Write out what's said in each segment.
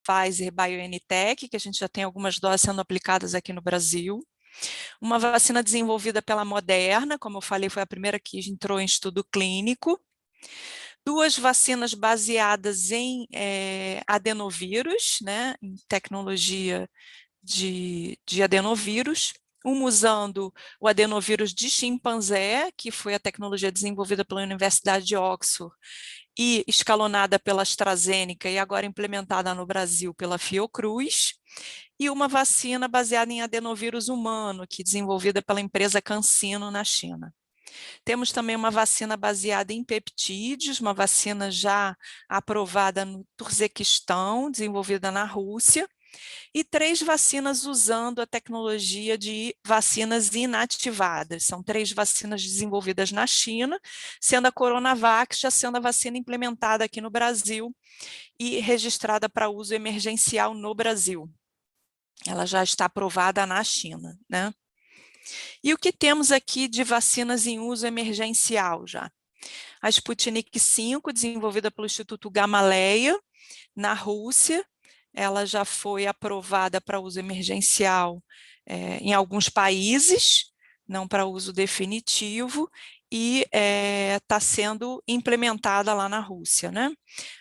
Pfizer BioNTech, que a gente já tem algumas doses sendo aplicadas aqui no Brasil. Uma vacina desenvolvida pela Moderna, como eu falei, foi a primeira que entrou em estudo clínico. 2 vacinas baseadas em adenovírus, né, em tecnologia de adenovírus, uma usando o adenovírus de chimpanzé, que foi a tecnologia desenvolvida pela Universidade de Oxford e escalonada pela AstraZeneca e agora implementada no Brasil pela Fiocruz, e uma vacina baseada em adenovírus humano, que é desenvolvida pela empresa CanSino na China. Temos também uma vacina baseada em peptídeos, uma vacina já aprovada no Turquequistão, desenvolvida na Rússia, e 3 vacinas usando a tecnologia de vacinas inativadas. São 3 vacinas desenvolvidas na China, sendo a Coronavac já sendo a vacina implementada aqui no Brasil e registrada para uso emergencial no Brasil. Ela já está aprovada na China, né? E o que temos aqui de vacinas em uso emergencial já? A Sputnik V, desenvolvida pelo Instituto Gamaleya, na Rússia, ela já foi aprovada para uso emergencial em alguns países, não para uso definitivo, e está sendo implementada lá na Rússia, né?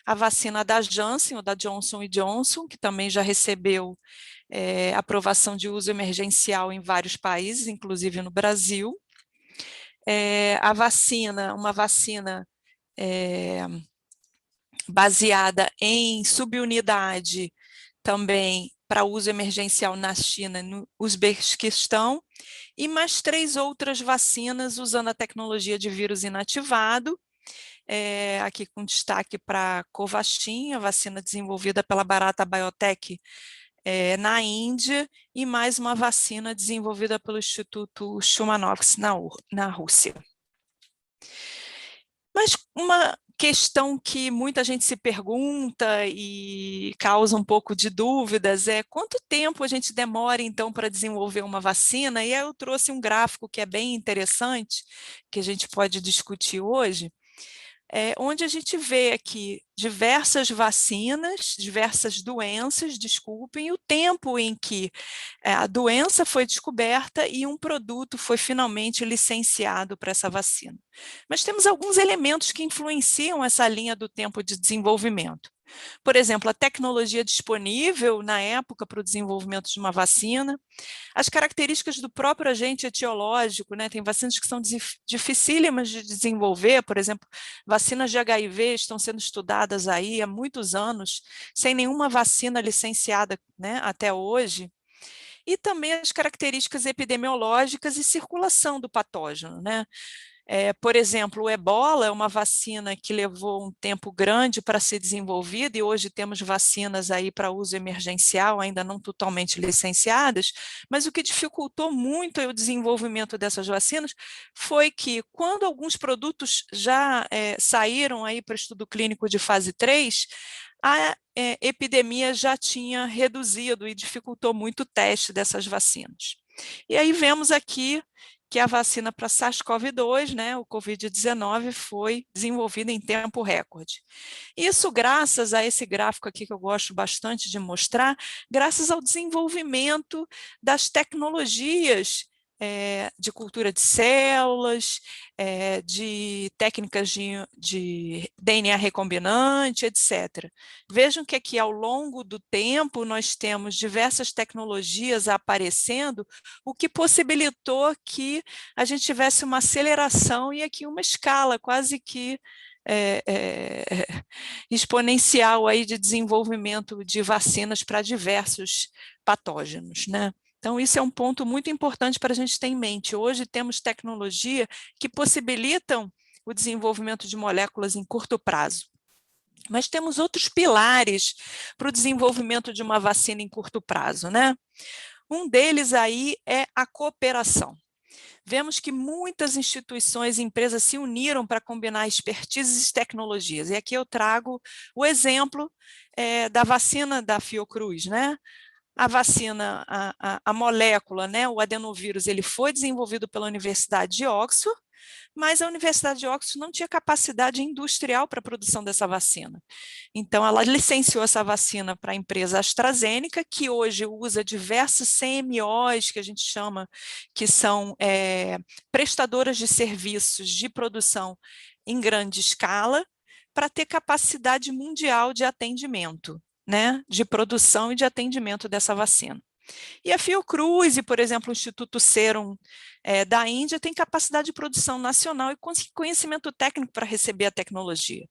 A vacina da Janssen, ou da Johnson Johnson, que também já recebeu aprovação de uso emergencial em vários países, inclusive no Brasil. A vacina, uma vacina baseada em subunidade também para uso emergencial na China, no Uzbequistão, e mais 3 outras vacinas usando a tecnologia de vírus inativado, aqui com destaque para Covaxin, a vacina desenvolvida pela Bharata Biotech na Índia, e mais uma vacina desenvolvida pelo Instituto Chumanovsk na Rússia. Mas uma questão que muita gente se pergunta e causa um pouco de dúvidas é quanto tempo a gente demora, então, para desenvolver uma vacina? E aí eu trouxe um gráfico que é bem interessante, que a gente pode discutir hoje, onde a gente vê aqui diversas vacinas, diversas doenças, desculpem, e o tempo em que a doença foi descoberta e um produto foi finalmente licenciado para essa vacina. Mas temos alguns elementos que influenciam essa linha do tempo de desenvolvimento. Por exemplo, a tecnologia disponível na época para o desenvolvimento de uma vacina, as características do próprio agente etiológico, né? Tem vacinas que são dificílimas de desenvolver, por exemplo, vacinas de HIV estão sendo estudadas aí há muitos anos, sem nenhuma vacina licenciada, né, até hoje. E também as características epidemiológicas e circulação do patógeno, né? Por exemplo, o ebola é uma vacina que levou um tempo grande para ser desenvolvida e hoje temos vacinas aí para uso emergencial, ainda não totalmente licenciadas, mas o que dificultou muito o desenvolvimento dessas vacinas foi que quando alguns produtos já saíram aí para estudo clínico de fase 3, a epidemia já tinha reduzido e dificultou muito o teste dessas vacinas. E aí vemos aqui que a vacina para SARS-CoV-2, né, o Covid-19, foi desenvolvida em tempo recorde. Isso graças a esse gráfico aqui que eu gosto bastante de mostrar, graças ao desenvolvimento das tecnologias de cultura de células, de técnicas de DNA recombinante, etc. Vejam que aqui ao longo do tempo nós temos diversas tecnologias aparecendo, o que possibilitou que a gente tivesse uma aceleração e aqui uma escala quase que exponencial aí de desenvolvimento de vacinas para diversos patógenos, né? Então, isso é um ponto muito importante para a gente ter em mente. Hoje temos tecnologia que possibilitam o desenvolvimento de moléculas em curto prazo. Mas temos outros pilares para o desenvolvimento de uma vacina em curto prazo, né? Um deles aí é a cooperação. Vemos que muitas instituições e empresas se uniram para combinar expertises e tecnologias. E aqui eu trago o exemplo da vacina da Fiocruz, né? A vacina, a molécula, né, o adenovírus, ele foi desenvolvido pela Universidade de Oxford, mas a Universidade de Oxford não tinha capacidade industrial para a produção dessa vacina. Então, ela licenciou essa vacina para a empresa AstraZeneca, que hoje usa diversos CMOs, que a gente chama, que são prestadoras de serviços de produção em grande escala, para ter capacidade mundial de atendimento, né, de produção e de atendimento dessa vacina. E a Fiocruz e, por exemplo, o Instituto Serum da Índia tem capacidade de produção nacional e conhecimento técnico para receber a tecnologia.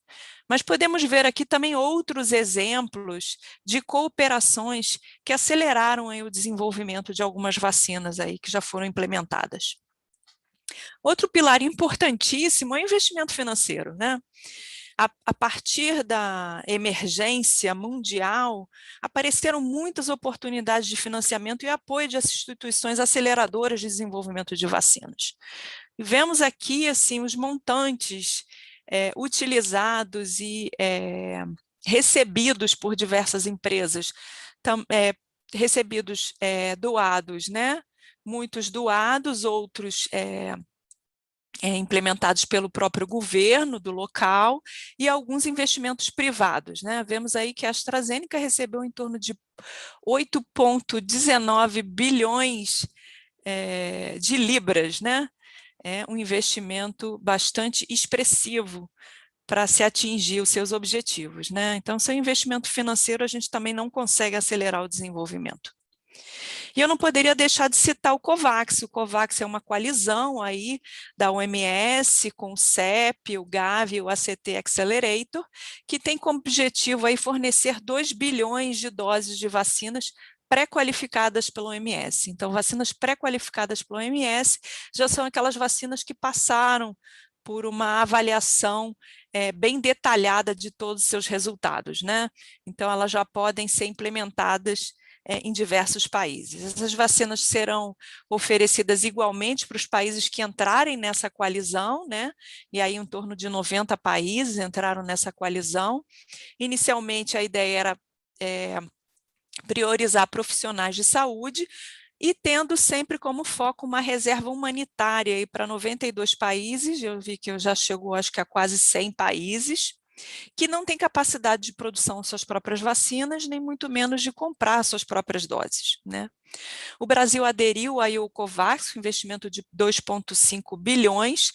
Mas podemos ver aqui também outros exemplos de cooperações que aceleraram aí o desenvolvimento de algumas vacinas aí que já foram implementadas. Outro pilar importantíssimo é o investimento financeiro, né? A partir da emergência mundial, apareceram muitas oportunidades de financiamento e apoio de instituições aceleradoras de desenvolvimento de vacinas. Vemos aqui assim, os montantes utilizados e recebidos por diversas empresas, recebidos doados, né? Muitos doados, outros implementados pelo próprio governo do local e alguns investimentos privados, né? Vemos aí que a AstraZeneca recebeu em torno de 8,19 bilhões de libras, né? É um investimento bastante expressivo para se atingir os seus objetivos, né? Então, sem investimento financeiro, a gente também não consegue acelerar o desenvolvimento. E eu não poderia deixar de citar o COVAX. O COVAX é uma coalizão aí da OMS com o CEP, o Gavi e o ACT Accelerator, que tem como objetivo aí fornecer 2 bilhões de doses de vacinas pré-qualificadas pela OMS. Então, vacinas pré-qualificadas pela OMS já são aquelas vacinas que passaram por uma avaliação bem detalhada de todos os seus resultados, né? Então, elas já podem ser implementadas em diversos países. Essas vacinas serão oferecidas igualmente para os países que entrarem nessa coalizão, né? E aí em torno de 90 países entraram nessa coalizão. Inicialmente a ideia era priorizar profissionais de saúde e tendo sempre como foco uma reserva humanitária para 92 países, eu vi que eu já chegou acho que a quase 100 países, que não tem capacidade de produção de suas próprias vacinas, nem muito menos de comprar suas próprias doses, né? O Brasil aderiu aí ao COVAX, um investimento de 2,5 bilhões,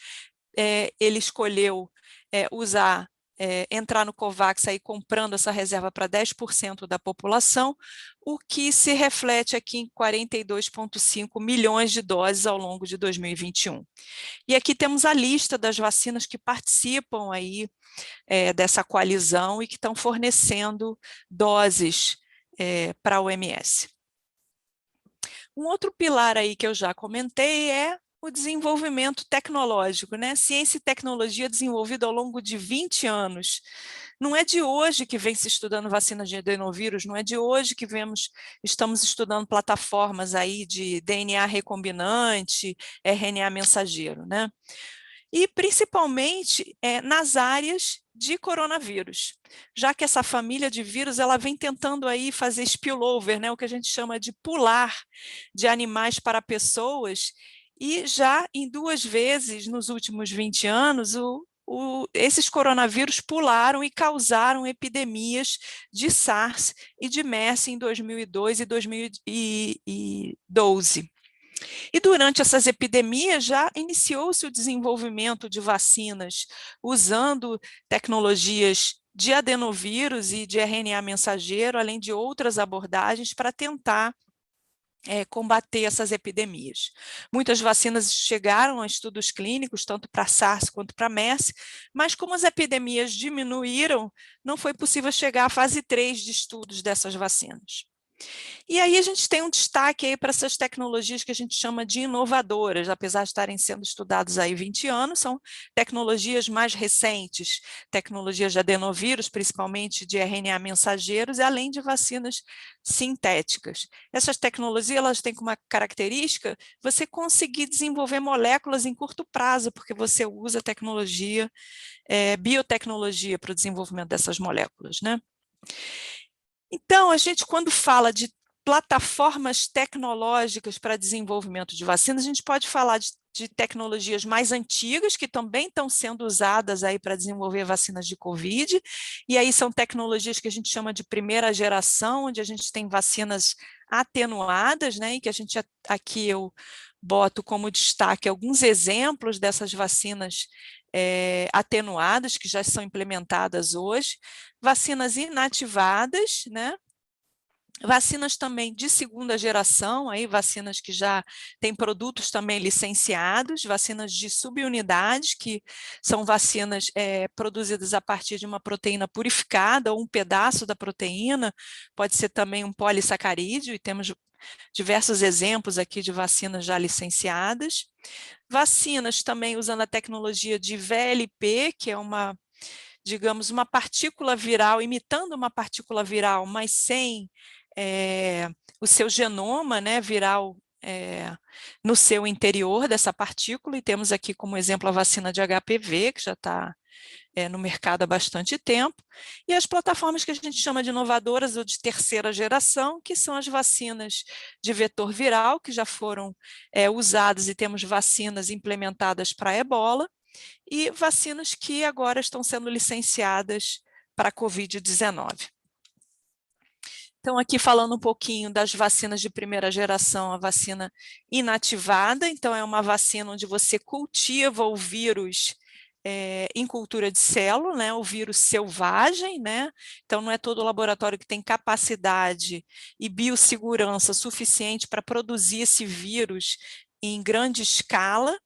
ele escolheu entrar no COVAX aí comprando essa reserva para 10% da população, o que se reflete aqui em 42,5 milhões de doses ao longo de 2021. E aqui temos a lista das vacinas que participam aí dessa coalizão e que estão fornecendo doses para a OMS. Um outro pilar aí que eu já comentei é o desenvolvimento tecnológico, né? Ciência e tecnologia desenvolvida ao longo de 20 anos. Não é de hoje que vem se estudando vacina de adenovírus, não é de hoje que estamos estudando plataformas aí de DNA recombinante, RNA mensageiro, né? E principalmente nas áreas de coronavírus, já que essa família de vírus ela vem tentando aí fazer spillover, né, o que a gente chama de pular de animais para pessoas, e já em 2 vezes nos últimos 20 anos, esses coronavírus pularam e causaram epidemias de SARS e de MERS em 2002 e 2012. E durante essas epidemias já iniciou-se o desenvolvimento de vacinas usando tecnologias de adenovírus e de RNA mensageiro, além de outras abordagens para tentar combater essas epidemias. Muitas vacinas chegaram a estudos clínicos, tanto para SARS quanto para MERS, mas como as epidemias diminuíram, não foi possível chegar à fase 3 de estudos dessas vacinas. E aí a gente tem um destaque aí para essas tecnologias que a gente chama de inovadoras, apesar de estarem sendo estudadas aí 20 anos, são tecnologias mais recentes, tecnologias de adenovírus, principalmente de RNA mensageiros, além de vacinas sintéticas. Essas tecnologias elas têm como uma característica você conseguir desenvolver moléculas em curto prazo, porque você usa tecnologia, biotecnologia para o desenvolvimento dessas moléculas, né? Então, a gente, quando fala de plataformas tecnológicas para desenvolvimento de vacinas, a gente pode falar de tecnologias mais antigas, que também estão sendo usadas aí para desenvolver vacinas de Covid, e aí são tecnologias que a gente chama de primeira geração, onde a gente tem vacinas atenuadas, né, e que a gente, aqui eu boto como destaque alguns exemplos dessas vacinas atenuadas, que já são implementadas hoje, vacinas inativadas, né, vacinas também de segunda geração, aí vacinas que já têm produtos também licenciados, vacinas de subunidades, que são vacinas produzidas a partir de uma proteína purificada, ou um pedaço da proteína, pode ser também um polissacarídeo, e temos diversos exemplos aqui de vacinas já licenciadas. Vacinas também usando a tecnologia de VLP, que é uma, digamos, uma partícula viral, imitando uma partícula viral, mas sem o seu genoma, né, viral no seu interior dessa partícula, e temos aqui como exemplo a vacina de HPV, que já está no mercado há bastante tempo, e as plataformas que a gente chama de inovadoras ou de terceira geração, que são as vacinas de vetor viral, que já foram usadas, e temos vacinas implementadas para a ebola, e vacinas que agora estão sendo licenciadas para a Covid-19. Então, aqui falando um pouquinho das vacinas de primeira geração, a vacina inativada, então é uma vacina onde você cultiva o vírus em cultura de célula, né, o vírus selvagem, né, então não é todo laboratório que tem capacidade e biossegurança suficiente para produzir esse vírus em grande escala.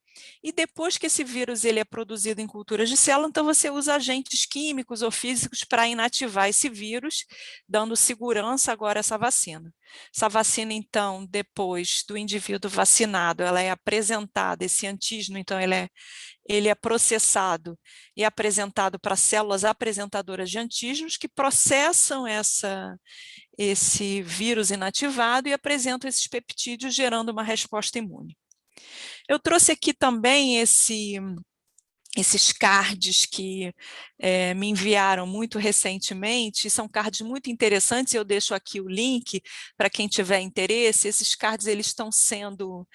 E depois que esse vírus ele é produzido em culturas de célula, então você usa agentes químicos ou físicos para inativar esse vírus, dando segurança agora a essa vacina. Essa vacina, então, depois do indivíduo vacinado, ela é apresentada, esse antígeno, então, ele é processado e apresentado para células apresentadoras de antígenos que processam esse vírus inativado e apresentam esses peptídeos, gerando uma resposta imune. Eu trouxe aqui também esses cards que me enviaram muito recentemente, são cards muito interessantes, eu deixo aqui o link para quem tiver interesse. Esses cards eles estão sendo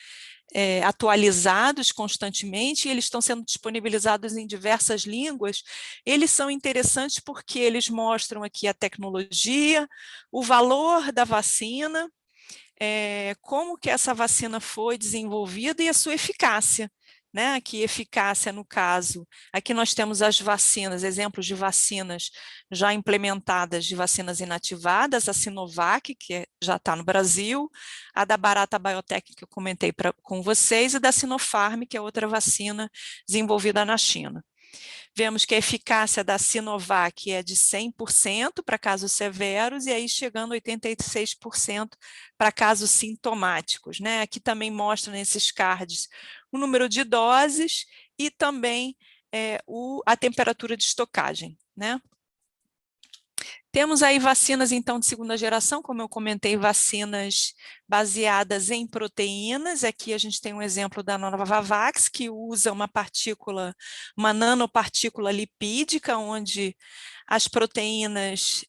atualizados constantemente, e eles estão sendo disponibilizados em diversas línguas. Eles são interessantes porque eles mostram aqui a tecnologia, o valor da vacina, como que essa vacina foi desenvolvida e a sua eficácia, né? Aqui eficácia no caso, aqui nós temos as vacinas, exemplos de vacinas já implementadas, de vacinas inativadas, a Sinovac, que já está no Brasil, a da Barata Biotech, que eu comentei com vocês, e da Sinopharm, que é outra vacina desenvolvida na China. Vemos que a eficácia da Sinovac é de 100% para casos severos, e aí chegando a 86% para casos sintomáticos, né? Aqui também mostra nesses cards o número de doses e também a temperatura de estocagem, né? Temos aí vacinas, então, de segunda geração, como eu comentei, vacinas baseadas em proteínas. Aqui a gente tem um exemplo da Novavax, que usa uma partícula, uma nanopartícula lipídica, onde as proteínas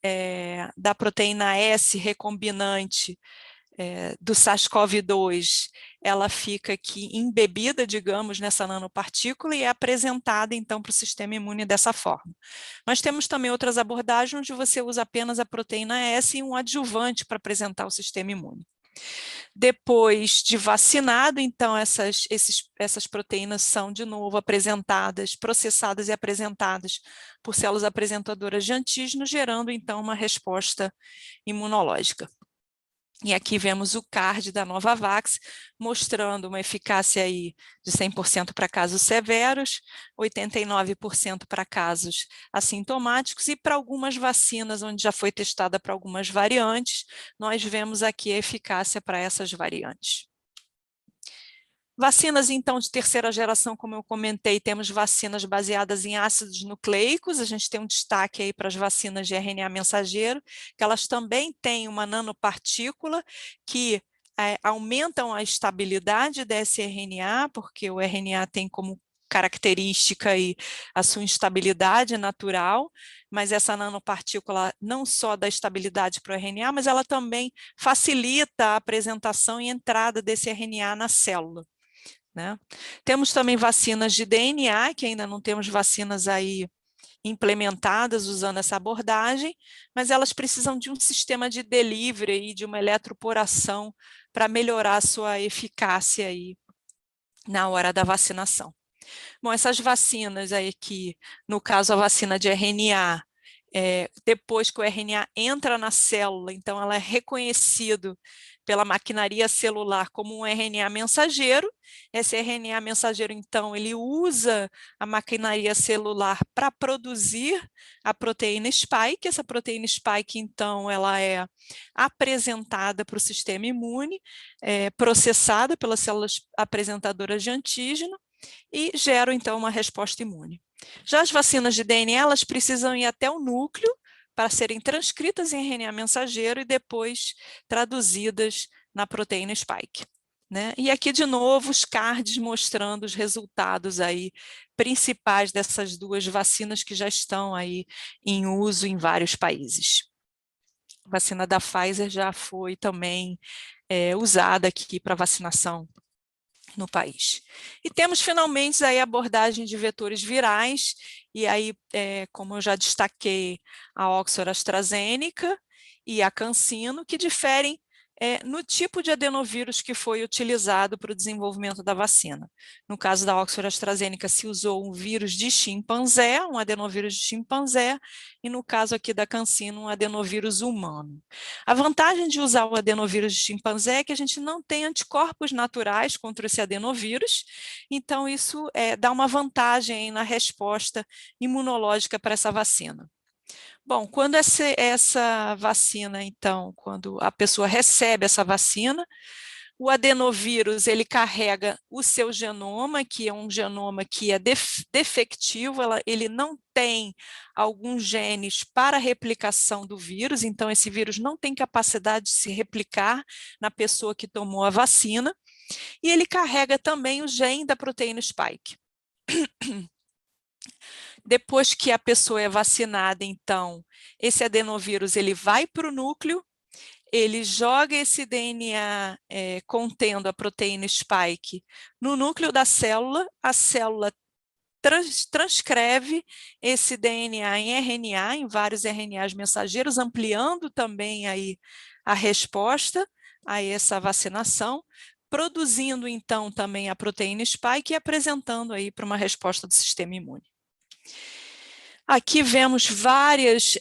da proteína S recombinante do SARS-CoV-2, ela fica aqui embebida, digamos, nessa nanopartícula e é apresentada, então, para o sistema imune dessa forma. Mas temos também outras abordagens onde você usa apenas a proteína S e um adjuvante para apresentar o sistema imune. Depois de vacinado, então, essas proteínas são, de novo, apresentadas, processadas e apresentadas por células apresentadoras de antígeno, gerando, então, uma resposta imunológica. E aqui vemos o card da Novavax, mostrando uma eficácia aí de 100% para casos severos, 89% para casos assintomáticos, e para algumas vacinas, onde já foi testada para algumas variantes, nós vemos aqui a eficácia para essas variantes. Vacinas, então, de terceira geração, como eu comentei, temos vacinas baseadas em ácidos nucleicos. A gente tem um destaque aí para as vacinas de RNA mensageiro, que elas também têm uma nanopartícula que aumentam a estabilidade desse RNA, porque o RNA tem como característica aí a sua instabilidade natural, mas essa nanopartícula não só dá estabilidade para o RNA, mas ela também facilita a apresentação e entrada desse RNA na célula, né? Temos também vacinas de DNA, que ainda não temos vacinas aí implementadas usando essa abordagem, mas elas precisam de um sistema de delivery e de uma eletroporação para melhorar a sua eficácia aí na hora da vacinação. Bom, essas vacinas aí que, no caso, a vacina de RNA, depois que o RNA entra na célula, então ela é reconhecido pela maquinaria celular como um RNA mensageiro. Esse RNA mensageiro, então, ele usa a maquinaria celular para produzir a proteína spike. Essa proteína spike, então, ela é apresentada para o sistema imune, processada pelas células apresentadoras de antígeno, e geram, então, uma resposta imune. Já as vacinas de DNA, elas precisam ir até o núcleo para serem transcritas em RNA mensageiro e depois traduzidas na proteína spike, né? E aqui, de novo, os cards mostrando os resultados aí principais dessas duas vacinas que já estão aí em uso em vários países. A vacina da Pfizer já foi também usada aqui para vacinação no país. E temos finalmente aí a abordagem de vetores virais, e aí, como eu já destaquei, a Oxford AstraZeneca e a CanSino, que diferem no tipo de adenovírus que foi utilizado para o desenvolvimento da vacina. No caso da Oxford AstraZeneca, se usou um vírus de chimpanzé, um adenovírus de chimpanzé, e no caso aqui da CanSino, um adenovírus humano. A vantagem de usar o adenovírus de chimpanzé é que a gente não tem anticorpos naturais contra esse adenovírus, então isso dá uma vantagem na resposta imunológica para essa vacina. Bom, quando essa vacina, então, quando a pessoa recebe essa vacina, o adenovírus, ele carrega o seu genoma, que é um genoma que é defectivo, ele não tem alguns genes para replicação do vírus, então esse vírus não tem capacidade de se replicar na pessoa que tomou a vacina, e ele carrega também o gene da proteína spike. Depois que a pessoa é vacinada, então, esse adenovírus ele vai para o núcleo, ele joga esse DNA contendo a proteína spike no núcleo da célula, a célula transcreve esse DNA em RNA, em vários RNAs mensageiros, ampliando também aí a resposta a essa vacinação, produzindo então também a proteína spike e apresentando aí para uma resposta do sistema imune. Aqui vemos várias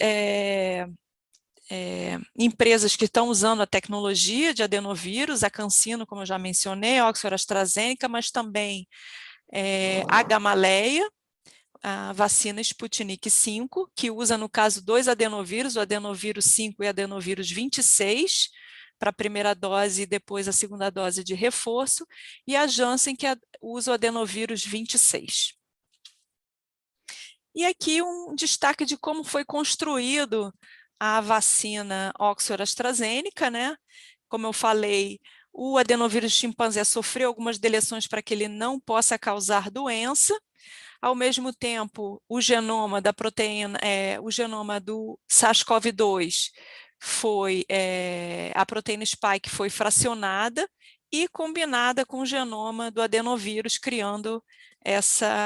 empresas que estão usando a tecnologia de adenovírus, a CanSino, como eu já mencionei, a Oxford AstraZeneca, mas também a Gamaleya, a vacina Sputnik V, que usa, no caso, dois adenovírus, o adenovírus 5 e o adenovírus 26, para a primeira dose e depois a segunda dose de reforço, e a Janssen, que usa o adenovírus 26. E aqui um destaque de como foi construído a vacina Oxford AstraZeneca, né? Como eu falei, o adenovírus chimpanzé sofreu algumas deleções para que ele não possa causar doença. Ao mesmo tempo, o genoma da proteína, o genoma do SARS-CoV-2 foi, a proteína spike foi fracionada e combinada com o genoma do adenovírus, criando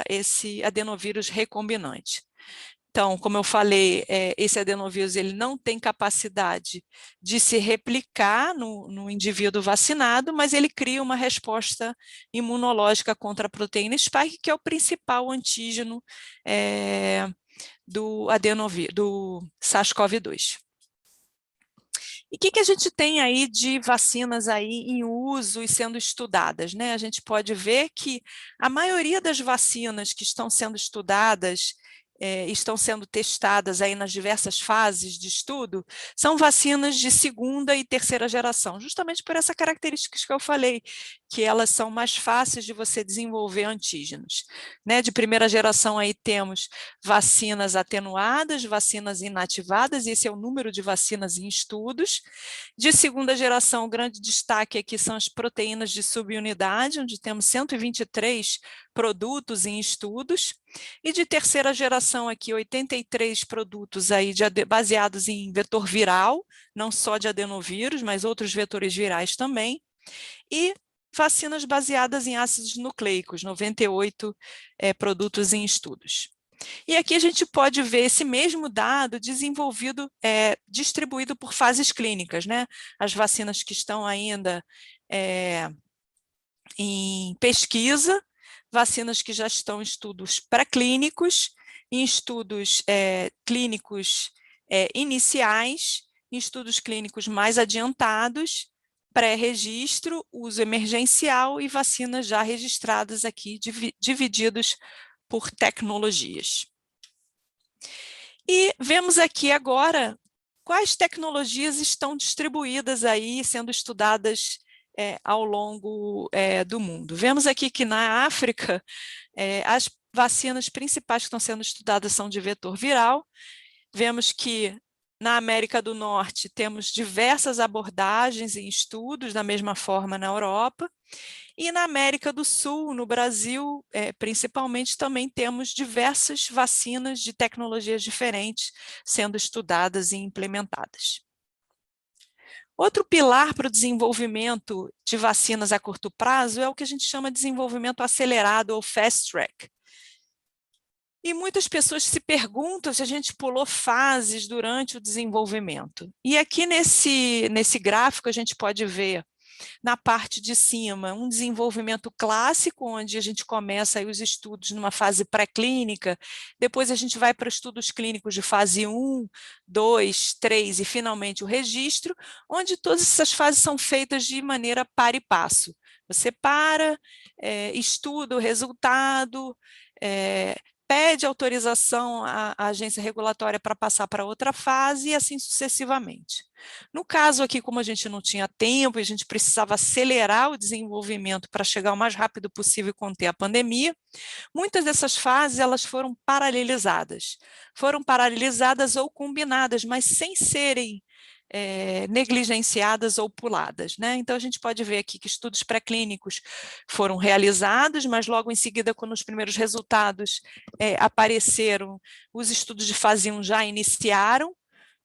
esse adenovírus recombinante. Então, como eu falei, esse adenovírus ele não tem capacidade de se replicar no indivíduo vacinado, mas ele cria uma resposta imunológica contra a proteína spike, que é o principal antígeno do SARS-CoV-2. E o que a gente tem aí de vacinas aí em uso e sendo estudadas, né? A gente pode ver que a maioria das vacinas que estão sendo estudadas estão sendo testadas aí nas diversas fases de estudo, são vacinas de segunda e terceira geração, justamente por essa característica que eu falei, que elas são mais fáceis de você desenvolver antígenos. Né? De primeira geração aí temos vacinas atenuadas, vacinas inativadas, esse é o número de vacinas em estudos. De segunda geração, o grande destaque aqui são as proteínas de subunidade, onde temos 123 produtos em estudos, e de terceira geração aqui, 83 produtos aí baseados em vetor viral, não só de adenovírus, mas outros vetores virais também, e vacinas baseadas em ácidos nucleicos, 98 produtos em estudos. E aqui a gente pode ver esse mesmo dado desenvolvido, distribuído por fases clínicas, né? As vacinas que estão ainda em pesquisa, vacinas que já estão em estudos pré-clínicos, em estudos clínicos iniciais, em estudos clínicos mais adiantados, pré-registro, uso emergencial e vacinas já registradas aqui, divididos por tecnologias. E vemos aqui agora quais tecnologias estão distribuídas aí, sendo estudadas ao longo do mundo. Vemos aqui que na África, as vacinas principais que estão sendo estudadas são de vetor viral. Vemos que na América do Norte temos diversas abordagens em estudos, da mesma forma na Europa. E na América do Sul, no Brasil, principalmente, também temos diversas vacinas de tecnologias diferentes sendo estudadas e implementadas. Outro pilar para o desenvolvimento de vacinas a curto prazo é o que a gente chama de desenvolvimento acelerado ou fast track. E muitas pessoas se perguntam se a gente pulou fases durante o desenvolvimento. E aqui nesse gráfico a gente pode ver na parte de cima, um desenvolvimento clássico, onde a gente começa aí os estudos numa fase pré-clínica, depois a gente vai para estudos clínicos de fase 1, 2, 3 e finalmente o registro, onde todas essas fases são feitas de maneira par e passo. Você estuda o resultado, pede autorização à agência regulatória para passar para outra fase e assim sucessivamente. No caso aqui, como a gente não tinha tempo e a gente precisava acelerar o desenvolvimento para chegar o mais rápido possível e conter a pandemia, muitas dessas fases elas foram paralelizadas. Foram paralelizadas ou combinadas, mas sem serem negligenciadas ou puladas, né? Então a gente pode ver aqui que estudos pré-clínicos foram realizados, mas logo em seguida, quando os primeiros resultados apareceram, os estudos de fase 1 já iniciaram.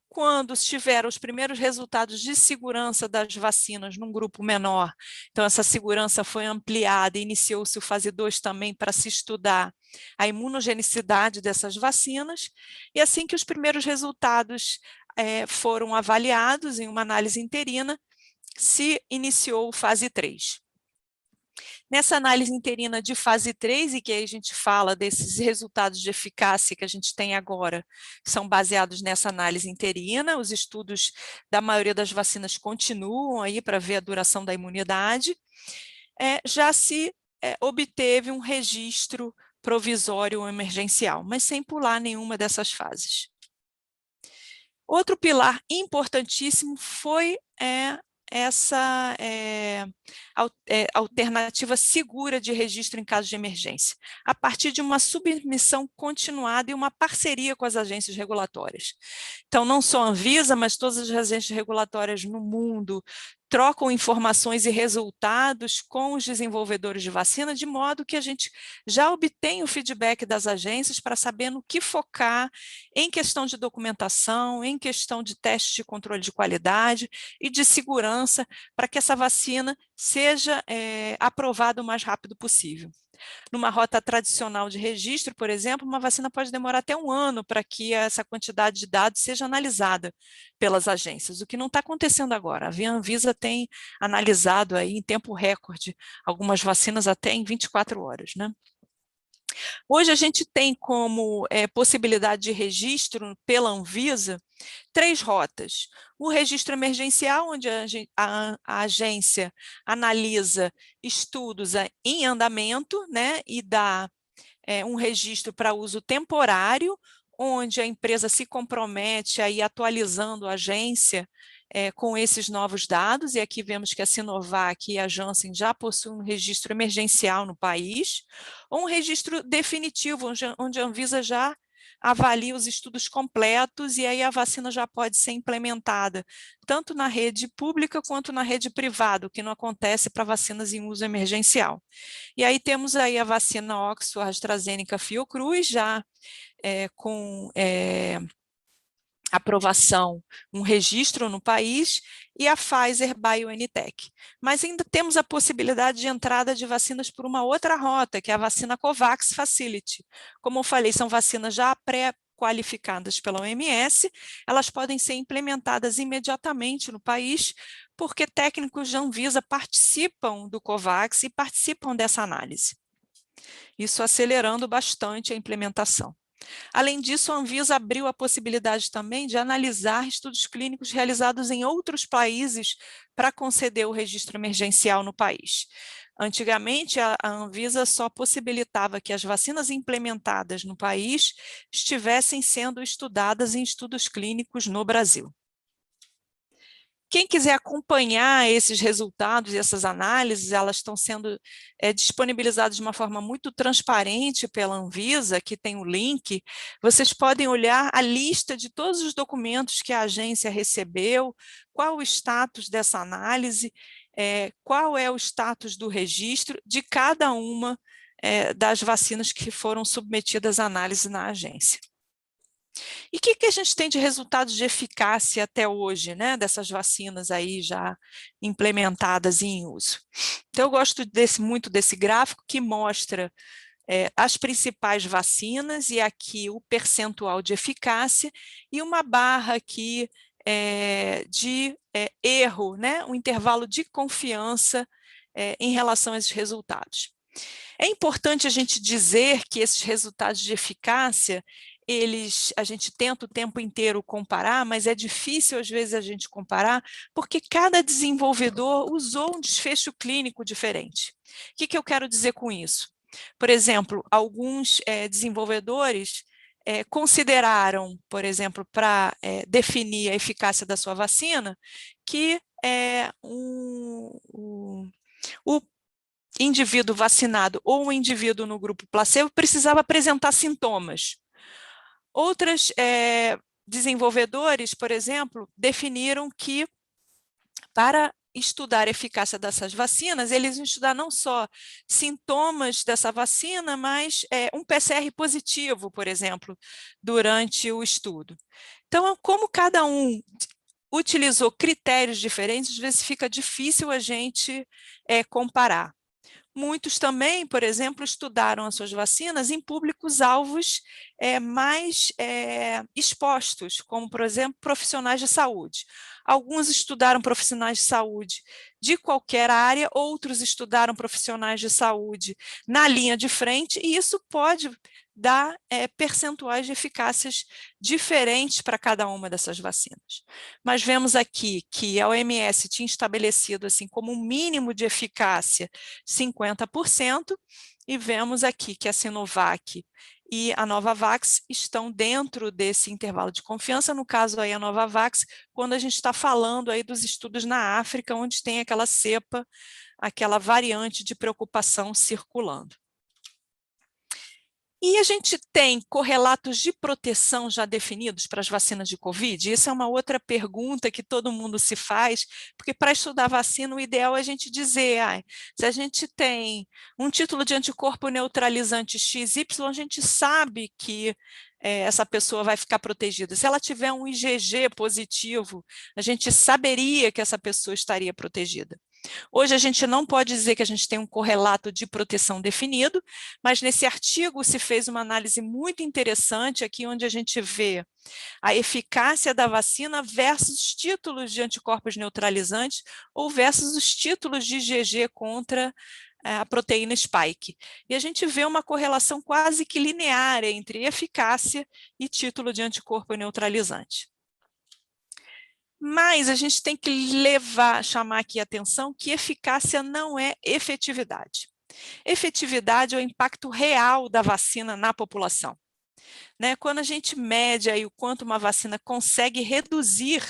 Quando tiveram os primeiros resultados de segurança das vacinas num grupo menor, então essa segurança foi ampliada e iniciou-se o fase 2 também para se estudar a imunogenicidade dessas vacinas, e assim que os primeiros resultados foram avaliados em uma análise interina, se iniciou fase 3. Nessa análise interina de fase 3, e que aí a gente fala desses resultados de eficácia que a gente tem agora, que são baseados nessa análise interina, os estudos da maioria das vacinas continuam aí para ver a duração da imunidade, já se obteve um registro provisório ou emergencial, mas sem pular nenhuma dessas fases. Outro pilar importantíssimo foi essa alternativa segura de registro em caso de emergência, a partir de uma submissão continuada e uma parceria com as agências regulatórias. Então, não só a Anvisa, mas todas as agências regulatórias no mundo trocam informações e resultados com os desenvolvedores de vacina, de modo que a gente já obtém o feedback das agências para saber no que focar em questão de documentação, em questão de teste de controle de qualidade e de segurança, para que essa vacina seja aprovada o mais rápido possível. Numa rota tradicional de registro, por exemplo, uma vacina pode demorar até 1 ano para que essa quantidade de dados seja analisada pelas agências, o que não está acontecendo agora. A Anvisa tem analisado aí em tempo recorde algumas vacinas até em 24 horas, né? Hoje a gente tem como possibilidade de registro pela Anvisa 3 rotas. O registro emergencial, onde a agência analisa estudos em andamento, né, e dá um registro para uso temporário, onde a empresa se compromete a ir atualizando a agência com esses novos dados, e aqui vemos que a Sinovac e a Janssen já possuem um registro emergencial no país, ou um registro definitivo, onde a Anvisa já avalia os estudos completos e aí a vacina já pode ser implementada, tanto na rede pública quanto na rede privada, o que não acontece para vacinas em uso emergencial. E aí temos aí a vacina Oxford, AstraZeneca, Fiocruz, já com aprovação, um registro no país, e a Pfizer BioNTech. Mas ainda temos a possibilidade de entrada de vacinas por uma outra rota, que é a vacina COVAX Facility. Como eu falei, são vacinas já pré-qualificadas pela OMS, elas podem ser implementadas imediatamente no país, porque técnicos da Anvisa participam do COVAX e participam dessa análise. Isso acelerando bastante a implementação. Além disso, a Anvisa abriu a possibilidade também de analisar estudos clínicos realizados em outros países para conceder o registro emergencial no país. Antigamente, a Anvisa só possibilitava que as vacinas implementadas no país estivessem sendo estudadas em estudos clínicos no Brasil. Quem quiser acompanhar esses resultados e essas análises, elas estão sendo disponibilizadas de uma forma muito transparente pela Anvisa, aqui tem o link, vocês podem olhar a lista de todos os documentos que a agência recebeu, qual o status dessa análise, qual é o status do registro de cada uma das vacinas que foram submetidas à análise na agência. E o que a gente tem de resultados de eficácia até hoje, né, dessas vacinas aí já implementadas e em uso? Então, eu gosto muito desse gráfico que mostra as principais vacinas e aqui o percentual de eficácia e uma barra aqui de erro, né, um intervalo de confiança em relação a esses resultados. É importante a gente dizer que esses resultados de eficácia, a gente tenta o tempo inteiro comparar, mas é difícil às vezes a gente comparar, porque cada desenvolvedor usou um desfecho clínico diferente. O que eu quero dizer com isso? Por exemplo, alguns desenvolvedores consideraram, por exemplo, para definir a eficácia da sua vacina, que o indivíduo vacinado ou um indivíduo no grupo placebo precisava apresentar sintomas. Outros desenvolvedores, por exemplo, definiram que para estudar a eficácia dessas vacinas, eles iam estudar não só sintomas dessa vacina, mas um PCR positivo, por exemplo, durante o estudo. Então, como cada um utilizou critérios diferentes, às vezes fica difícil a gente comparar. Muitos também, por exemplo, estudaram as suas vacinas em públicos-alvos mais expostos, como, por exemplo, profissionais de saúde. Alguns estudaram profissionais de saúde de qualquer área, outros estudaram profissionais de saúde na linha de frente, e isso pode dar percentuais de eficácias diferentes para cada uma dessas vacinas. Mas vemos aqui que a OMS tinha estabelecido assim como um mínimo de eficácia 50%, e vemos aqui que a Sinovac e a Novavax estão dentro desse intervalo de confiança, no caso aí a Novavax, quando a gente está falando aí dos estudos na África, onde tem aquela cepa, aquela variante de preocupação circulando. E a gente tem correlatos de proteção já definidos para as vacinas de Covid? Essa é uma outra pergunta que todo mundo se faz, porque para estudar vacina o ideal é a gente dizer, se a gente tem um título de anticorpo neutralizante XY, a gente sabe que essa pessoa vai ficar protegida. Se ela tiver um IgG positivo, a gente saberia que essa pessoa estaria protegida. Hoje a gente não pode dizer que a gente tem um correlato de proteção definido, mas nesse artigo se fez uma análise muito interessante aqui, onde a gente vê a eficácia da vacina versus títulos de anticorpos neutralizantes ou versus os títulos de IgG contra a proteína spike. E a gente vê uma correlação quase que linear entre eficácia e título de anticorpo neutralizante. Mas a gente tem que chamar aqui a atenção que eficácia não é efetividade. Efetividade é o impacto real da vacina na população. Quando a gente mede aí o quanto uma vacina consegue reduzir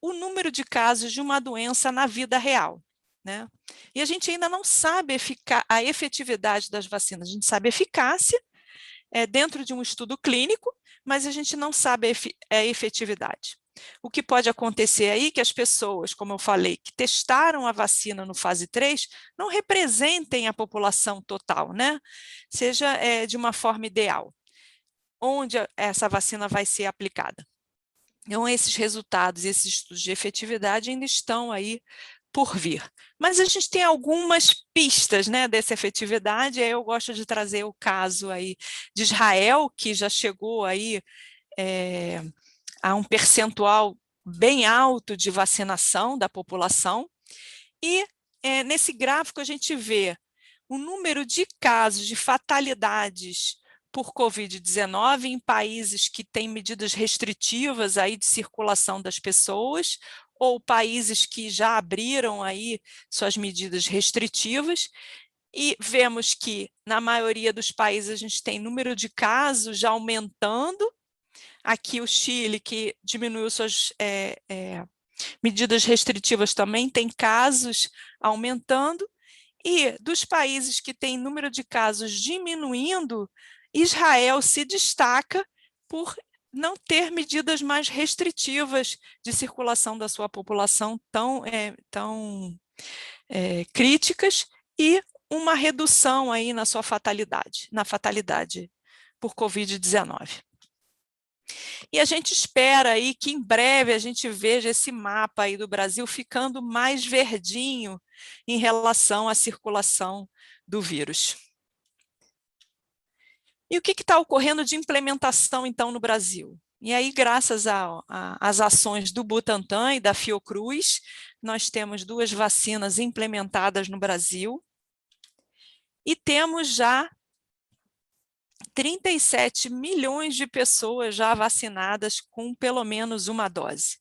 o número de casos de uma doença na vida real. E a gente ainda não sabe a efetividade das vacinas, a gente sabe a eficácia dentro de um estudo clínico, mas a gente não sabe a efetividade. O que pode acontecer aí é que as pessoas, como eu falei, que testaram a vacina no fase 3, não representem a população total, né? Seja de uma forma ideal, onde essa vacina vai ser aplicada. Então, esses resultados, esses estudos de efetividade ainda estão aí por vir. Mas a gente tem algumas pistas, né, dessa efetividade, aí eu gosto de trazer o caso aí de Israel, que já chegou aí a um percentual bem alto de vacinação da população, e nesse gráfico a gente vê o número de casos de fatalidades por Covid-19 em países que têm medidas restritivas aí de circulação das pessoas, ou países que já abriram aí suas medidas restritivas, e vemos que na maioria dos países a gente tem número de casos já aumentando. Aqui o Chile, que diminuiu suas medidas restritivas, também tem casos aumentando, e dos países que têm número de casos diminuindo, Israel se destaca por não ter medidas mais restritivas de circulação da sua população tão críticas, e uma redução aí na sua fatalidade, por Covid-19. E a gente espera aí que em breve a gente veja esse mapa aí do Brasil ficando mais verdinho em relação à circulação do vírus. E o que está ocorrendo de implementação, então, no Brasil? E aí, graças às ações do Butantan e da Fiocruz, nós temos 2 vacinas implementadas no Brasil, e temos já 37 milhões de pessoas já vacinadas com pelo menos uma dose.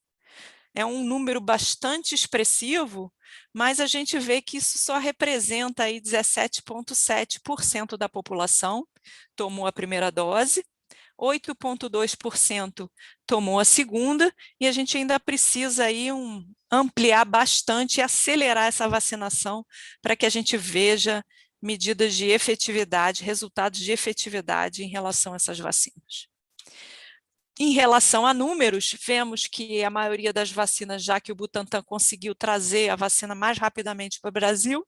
É um número bastante expressivo, mas a gente vê que isso só representa aí 17,7% da população tomou a primeira dose, 8,2% tomou a segunda, e a gente ainda precisa aí ampliar bastante e acelerar essa vacinação para que a gente veja medidas de efetividade, resultados de efetividade em relação a essas vacinas. Em relação a números, vemos que a maioria das vacinas, já que o Butantan conseguiu trazer a vacina mais rapidamente para o Brasil,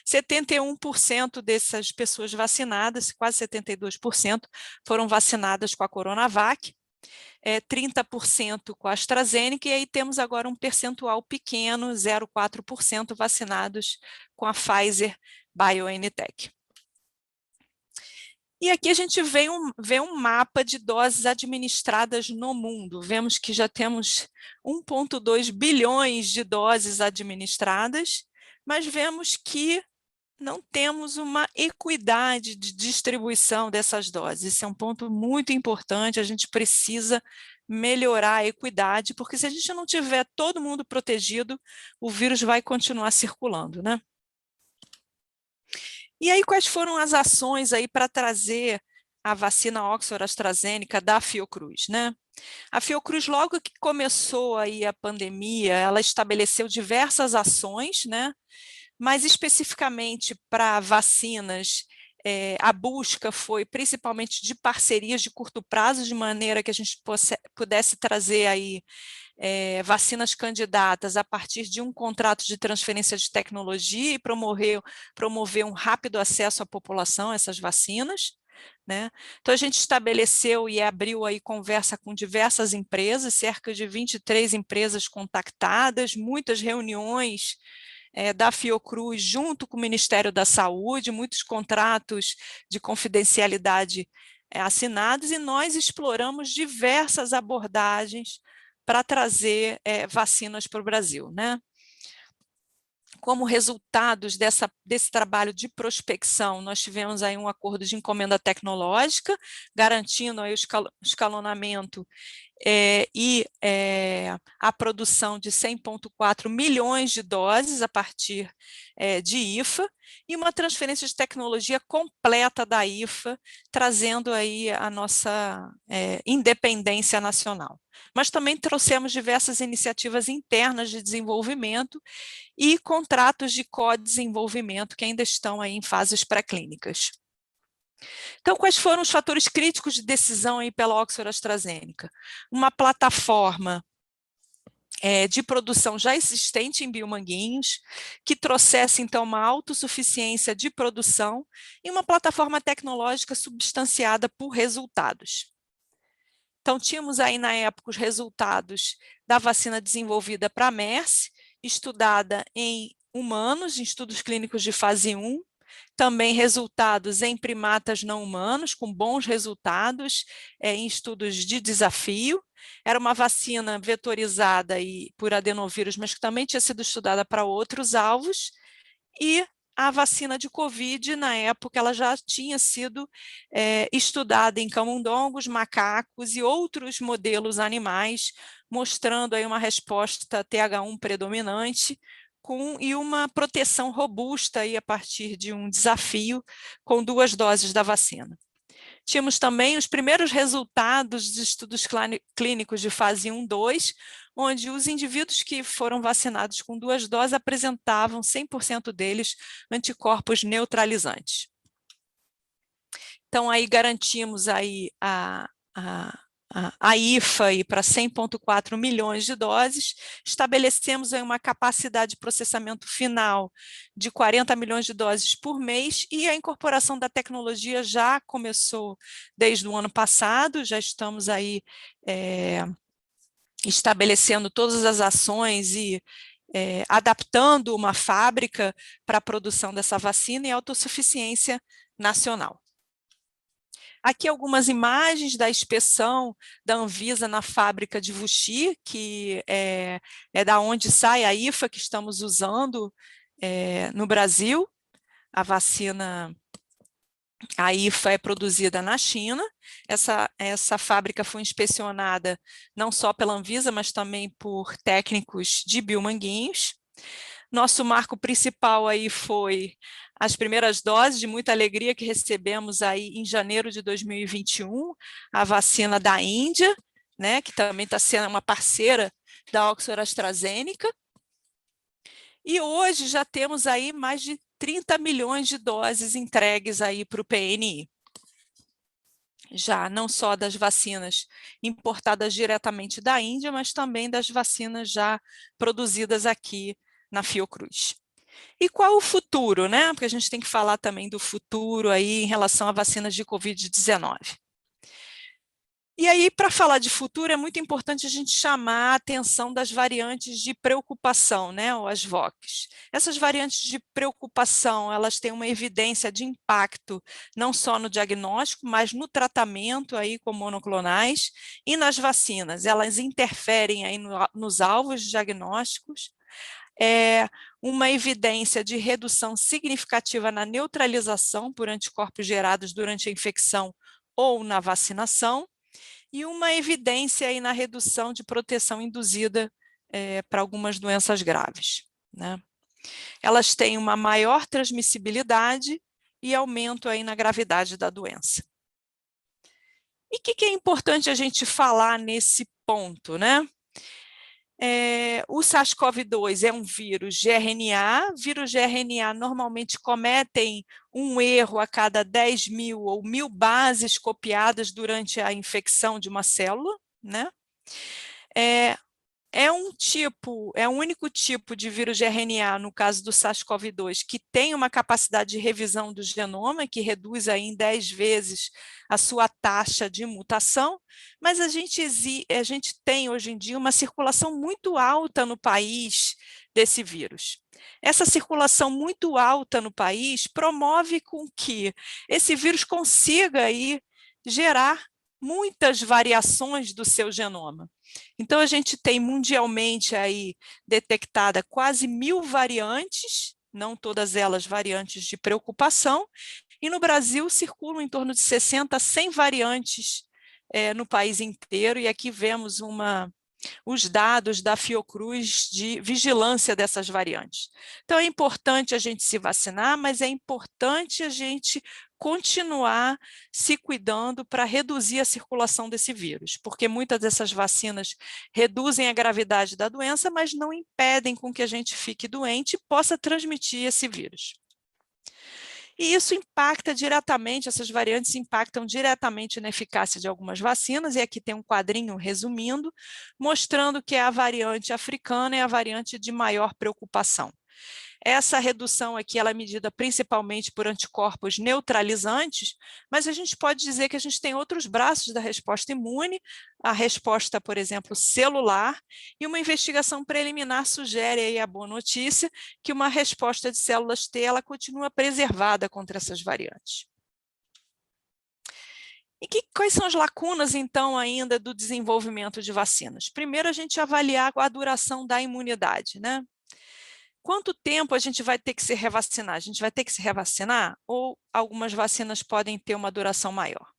71% dessas pessoas vacinadas, quase 72%, foram vacinadas com a Coronavac, 30% com a AstraZeneca, e aí temos agora um percentual pequeno, 0,4%, vacinados com a Pfizer-BioNTech. E aqui a gente vê um mapa de doses administradas no mundo. Vemos que já temos 1,2 bilhões de doses administradas, mas vemos que não temos uma equidade de distribuição dessas doses. Esse é um ponto muito importante, a gente precisa melhorar a equidade, porque se a gente não tiver todo mundo protegido, o vírus vai continuar circulando, né? E aí, quais foram as ações aí para trazer a vacina Oxford AstraZeneca da Fiocruz, né? A Fiocruz, logo que começou aí a pandemia, ela estabeleceu diversas ações, né? Mas especificamente para vacinas, a busca foi principalmente de parcerias de curto prazo, de maneira que a gente pudesse trazer aí vacinas candidatas a partir de um contrato de transferência de tecnologia e promover um rápido acesso à população a essas vacinas, né? Então a gente estabeleceu e abriu aí conversa com diversas empresas, cerca de 23 empresas contactadas, muitas reuniões da Fiocruz junto com o Ministério da Saúde, muitos contratos de confidencialidade assinados, e nós exploramos diversas abordagens para trazer vacinas para o Brasil, né? Como resultados desse trabalho de prospecção, nós tivemos aí um acordo de encomenda tecnológica, garantindo aí o escalonamento e a produção de 100,4 milhões de doses a partir de IFA, e uma transferência de tecnologia completa da IFA, trazendo aí a nossa independência nacional. Mas também trouxemos diversas iniciativas internas de desenvolvimento e contratos de co-desenvolvimento que ainda estão aí em fases pré-clínicas. Então, quais foram os fatores críticos de decisão aí pela Oxford AstraZeneca? Uma plataforma de produção já existente em biomanguinhos, que trouxesse, então, uma autossuficiência de produção e uma plataforma tecnológica substanciada por resultados. Então, tínhamos aí, na época, os resultados da vacina desenvolvida para a MERS, estudada em humanos, em estudos clínicos de fase 1, também resultados em primatas não humanos, com bons resultados em estudos de desafio. Era uma vacina vetorizada por adenovírus, mas que também tinha sido estudada para outros alvos, e a vacina de Covid, na época, ela já tinha sido estudada em camundongos, macacos e outros modelos animais, mostrando aí uma resposta TH1 predominante e uma proteção robusta aí a partir de um desafio com 2 doses da vacina. Tínhamos também os primeiros resultados de estudos clínicos de fase 1, 2, onde os indivíduos que foram vacinados com 2 doses apresentavam, 100% deles, anticorpos neutralizantes. Então, aí garantimos aí a IFA para 100,4 milhões de doses, estabelecemos aí uma capacidade de processamento final de 40 milhões de doses por mês, e a incorporação da tecnologia já começou desde o ano passado, já estamos aí estabelecendo todas as ações e adaptando uma fábrica para a produção dessa vacina e autossuficiência nacional. Aqui algumas imagens da inspeção da Anvisa na fábrica de Wuxi, que é da onde sai a IFA que estamos usando no Brasil. A vacina, a IFA é produzida na China. Essa fábrica foi inspecionada não só pela Anvisa, mas também por técnicos de biomanguinhos. Nosso marco principal aí foi as primeiras doses, de muita alegria, que recebemos aí em janeiro de 2021, a vacina da Índia, né, que também está sendo uma parceira da Oxford AstraZeneca. E hoje já temos aí mais de 30 milhões de doses entregues aí para o PNI. Já não só das vacinas importadas diretamente da Índia, mas também das vacinas já produzidas aqui na Fiocruz. E qual o futuro, né? Porque a gente tem que falar também do futuro aí em relação a vacinas de Covid-19. E aí, para falar de futuro, é muito importante a gente chamar a atenção das variantes de preocupação, né, ou as VOCs. Essas variantes de preocupação, elas têm uma evidência de impacto não só no diagnóstico, mas no tratamento aí com monoclonais e nas vacinas. Elas interferem aí nos alvos diagnósticos, uma evidência de redução significativa na neutralização por anticorpos gerados durante a infecção ou na vacinação, e uma evidência aí na redução de proteção induzida para algumas doenças graves, né? Elas têm uma maior transmissibilidade e aumento aí na gravidade da doença. E o que é importante a gente falar nesse ponto, né? O SARS-CoV-2 é um vírus de RNA. Vírus de RNA normalmente cometem um erro a cada 10 mil ou 1.000 bases copiadas durante a infecção de uma célula, né? É um único tipo de vírus de RNA, no caso do SARS-CoV-2, que tem uma capacidade de revisão do genoma, que reduz aí em 10 vezes a sua taxa de mutação, mas a gente tem hoje em dia uma circulação muito alta no país desse vírus. Essa circulação muito alta no país promove com que esse vírus consiga aí gerar muitas variações do seu genoma. Então, a gente tem mundialmente aí detectada quase 1.000 variantes, não todas elas variantes de preocupação, e no Brasil circulam em torno de 60 a 100 variantes no país inteiro, e aqui vemos os dados da Fiocruz de vigilância dessas variantes. Então, é importante a gente se vacinar, mas é importante a gente continuar se cuidando para reduzir a circulação desse vírus, porque muitas dessas vacinas reduzem a gravidade da doença, mas não impedem com que a gente fique doente e possa transmitir esse vírus. E isso impacta diretamente, essas variantes impactam diretamente na eficácia de algumas vacinas, e aqui tem um quadrinho resumindo, mostrando que a variante africana é a variante de maior preocupação. Essa redução aqui ela é medida principalmente por anticorpos neutralizantes, mas a gente pode dizer que a gente tem outros braços da resposta imune, a resposta, por exemplo, celular, e uma investigação preliminar sugere aí a boa notícia que uma resposta de células T ela continua preservada contra essas variantes. E quais são as lacunas, então, ainda do desenvolvimento de vacinas? Primeiro, a gente avaliar a duração da imunidade, né? Quanto tempo a gente vai ter que se revacinar? A gente vai ter que se revacinar ou algumas vacinas podem ter uma duração maior?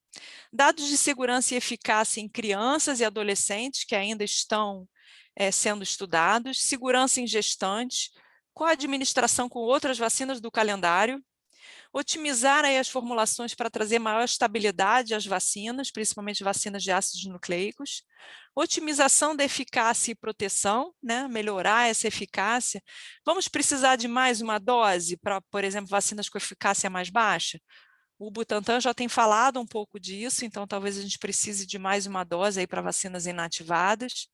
Dados de segurança e eficácia em crianças e adolescentes que ainda estão sendo estudados, segurança em gestantes, coadministração com outras vacinas do calendário, otimizar aí as formulações para trazer maior estabilidade às vacinas, principalmente vacinas de ácidos nucleicos, otimização da eficácia e proteção, né, melhorar essa eficácia. Vamos precisar de mais uma dose para, por exemplo, vacinas com eficácia mais baixa? O Butantan já tem falado um pouco disso, então talvez a gente precise de mais uma dose aí para vacinas inativadas.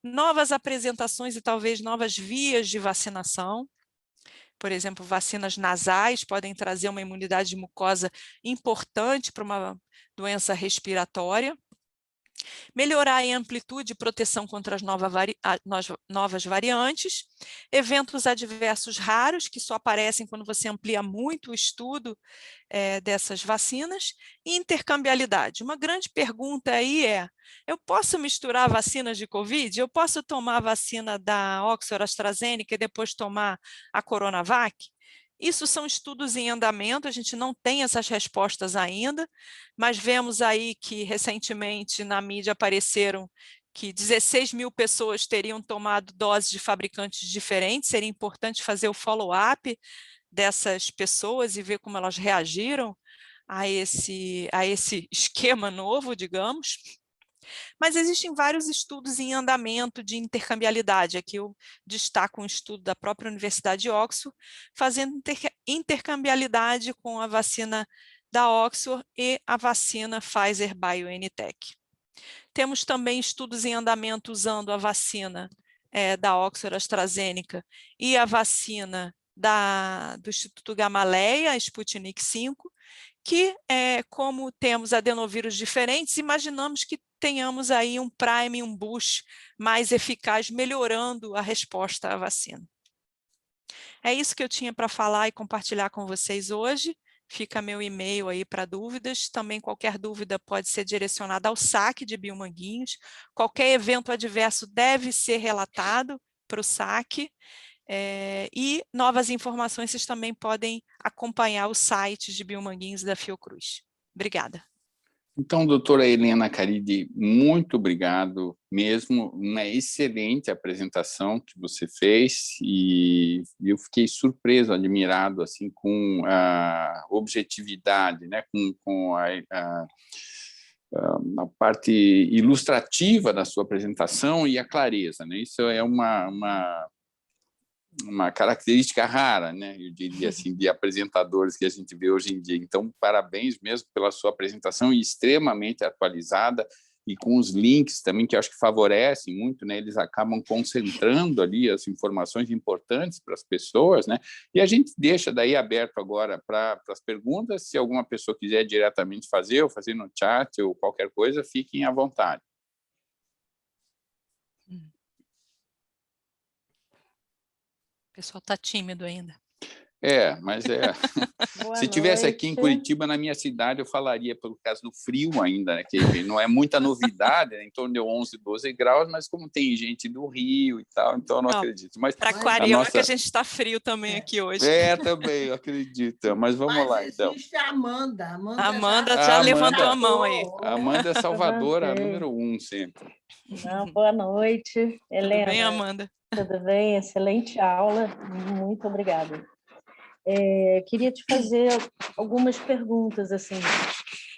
Novas apresentações e talvez novas vias de vacinação. Por exemplo, vacinas nasais podem trazer uma imunidade de mucosa importante para uma doença respiratória. Melhorar a amplitude e proteção contra as novas variantes, eventos adversos raros, que só aparecem quando você amplia muito o estudo dessas vacinas, e intercambiabilidade. Uma grande pergunta aí é, eu posso misturar vacinas de Covid? Eu posso tomar a vacina da Oxford AstraZeneca e depois tomar a Coronavac? Isso são estudos em andamento, a gente não tem essas respostas ainda, mas vemos aí que recentemente na mídia apareceram que 16 mil pessoas teriam tomado doses de fabricantes diferentes, seria importante fazer o follow-up dessas pessoas e ver como elas reagiram a esse esquema novo, digamos. Mas existem vários estudos em andamento de intercambiabilidade. Aqui eu destaco um estudo da própria Universidade de Oxford, fazendo intercambiabilidade com a vacina da Oxford e a vacina Pfizer-BioNTech. Temos também estudos em andamento usando a vacina da Oxford AstraZeneca e a vacina do Instituto Gamaleya, a Sputnik V, que, como temos adenovírus diferentes, imaginamos que tenhamos aí um prime, um boost mais eficaz, melhorando a resposta à vacina. É isso que eu tinha para falar e compartilhar com vocês hoje. Fica meu e-mail aí para dúvidas. Também qualquer dúvida pode ser direcionada ao saque de Biomanguinhos. Qualquer evento adverso deve ser relatado para o saque. E novas informações vocês também podem acompanhar os sites de Biomanguinhos da Fiocruz. Obrigada. Então, doutora Helena Caridi, muito obrigado mesmo, uma excelente apresentação que você fez e eu fiquei surpreso, admirado assim com a objetividade, né, com a parte ilustrativa da sua apresentação e a clareza, né? Isso é uma característica rara, né? Eu diria assim, de apresentadores que a gente vê hoje em dia. Então, parabéns mesmo pela sua apresentação extremamente atualizada e com os links também, que eu acho que favorecem muito, né? Eles acabam concentrando ali as informações importantes para as pessoas, né? E a gente deixa daí aberto agora para as perguntas. Se alguma pessoa quiser diretamente fazer, ou fazer no chat, ou qualquer coisa, fiquem à vontade. O pessoal está tímido ainda. Mas se tivesse aqui em Curitiba, na minha cidade, eu falaria pelo caso do frio ainda, né, que não é muita novidade, né, em torno de 11, 12 graus, mas como tem gente do Rio e tal, então eu não acredito. Para Carioca, a gente está frio também aqui hoje. Também, eu acredito. Mas vamos lá, então. Existe a Amanda. Amanda já levantou a mão aí. A Amanda é salvadora, número 1 sempre. Boa noite, Helena. Tudo bem, Amanda? Tudo bem? Excelente aula. Muito obrigada. Queria te fazer algumas perguntas, assim,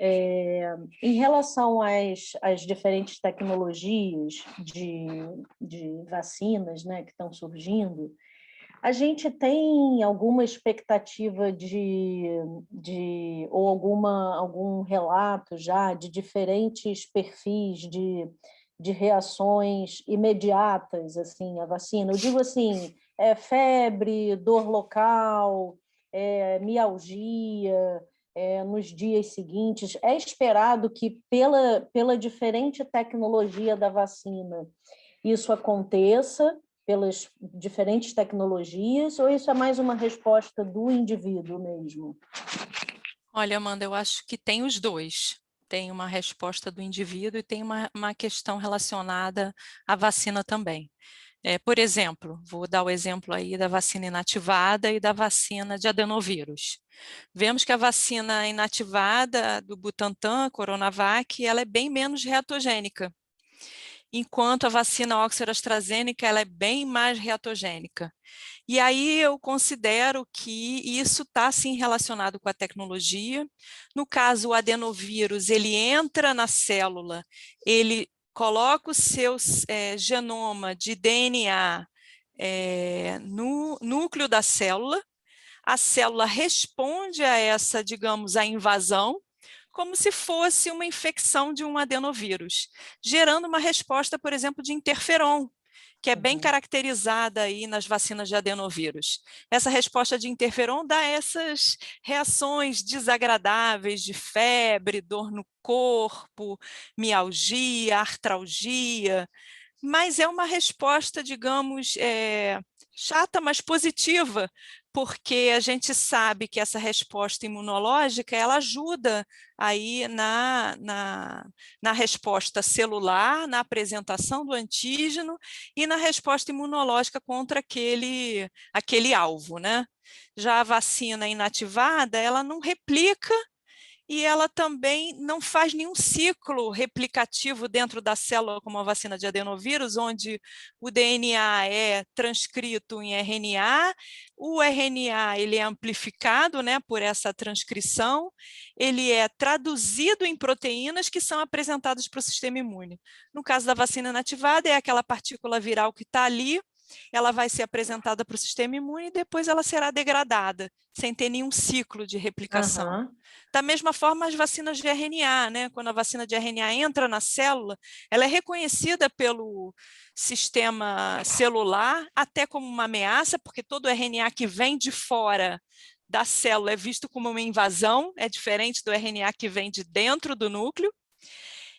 em relação às diferentes tecnologias de vacinas, né, que estão surgindo. A gente tem alguma expectativa ou algum relato já de diferentes perfis de reações imediatas assim, à vacina? Eu digo assim, febre, dor local, mialgia, nos dias seguintes. É esperado que, pela diferente tecnologia da vacina, isso aconteça pelas diferentes tecnologias, ou isso é mais uma resposta do indivíduo mesmo? Olha, Amanda, eu acho que tem os dois. Tem uma resposta do indivíduo e tem uma questão relacionada à vacina também. Por exemplo, vou dar o exemplo aí da vacina inativada e da vacina de adenovírus. Vemos que a vacina inativada do Butantan, Coronavac, ela é bem menos reatogênica, enquanto a vacina Oxford AstraZeneca ela é bem mais reatogênica. E aí eu considero que isso está sim relacionado com a tecnologia. No caso, o adenovírus, ele entra na célula, ele coloca o seu genoma de DNA no núcleo da célula, a célula responde a essa, digamos, a invasão, como se fosse uma infecção de um adenovírus, gerando uma resposta, por exemplo, de interferon, que é bem caracterizada aí nas vacinas de adenovírus. Essa resposta de interferon dá essas reações desagradáveis de febre, dor no corpo, mialgia, artralgia, mas é uma resposta, digamos, chata, mas positiva, porque a gente sabe que essa resposta imunológica, ela ajuda aí na resposta celular, na apresentação do antígeno e na resposta imunológica contra aquele alvo, né? Já a vacina inativada, ela não replica e ela também não faz nenhum ciclo replicativo dentro da célula, como a vacina de adenovírus, onde o DNA é transcrito em RNA, o RNA ele é amplificado, né, por essa transcrição, ele é traduzido em proteínas que são apresentadas para o sistema imune. No caso da vacina inativada, é aquela partícula viral que está ali, ela vai ser apresentada para o sistema imune e depois ela será degradada, sem ter nenhum ciclo de replicação. Uhum. Da mesma forma, as vacinas de RNA, né? Quando a vacina de RNA entra na célula, ela é reconhecida pelo sistema celular até como uma ameaça, porque todo RNA que vem de fora da célula é visto como uma invasão, é diferente do RNA que vem de dentro do núcleo,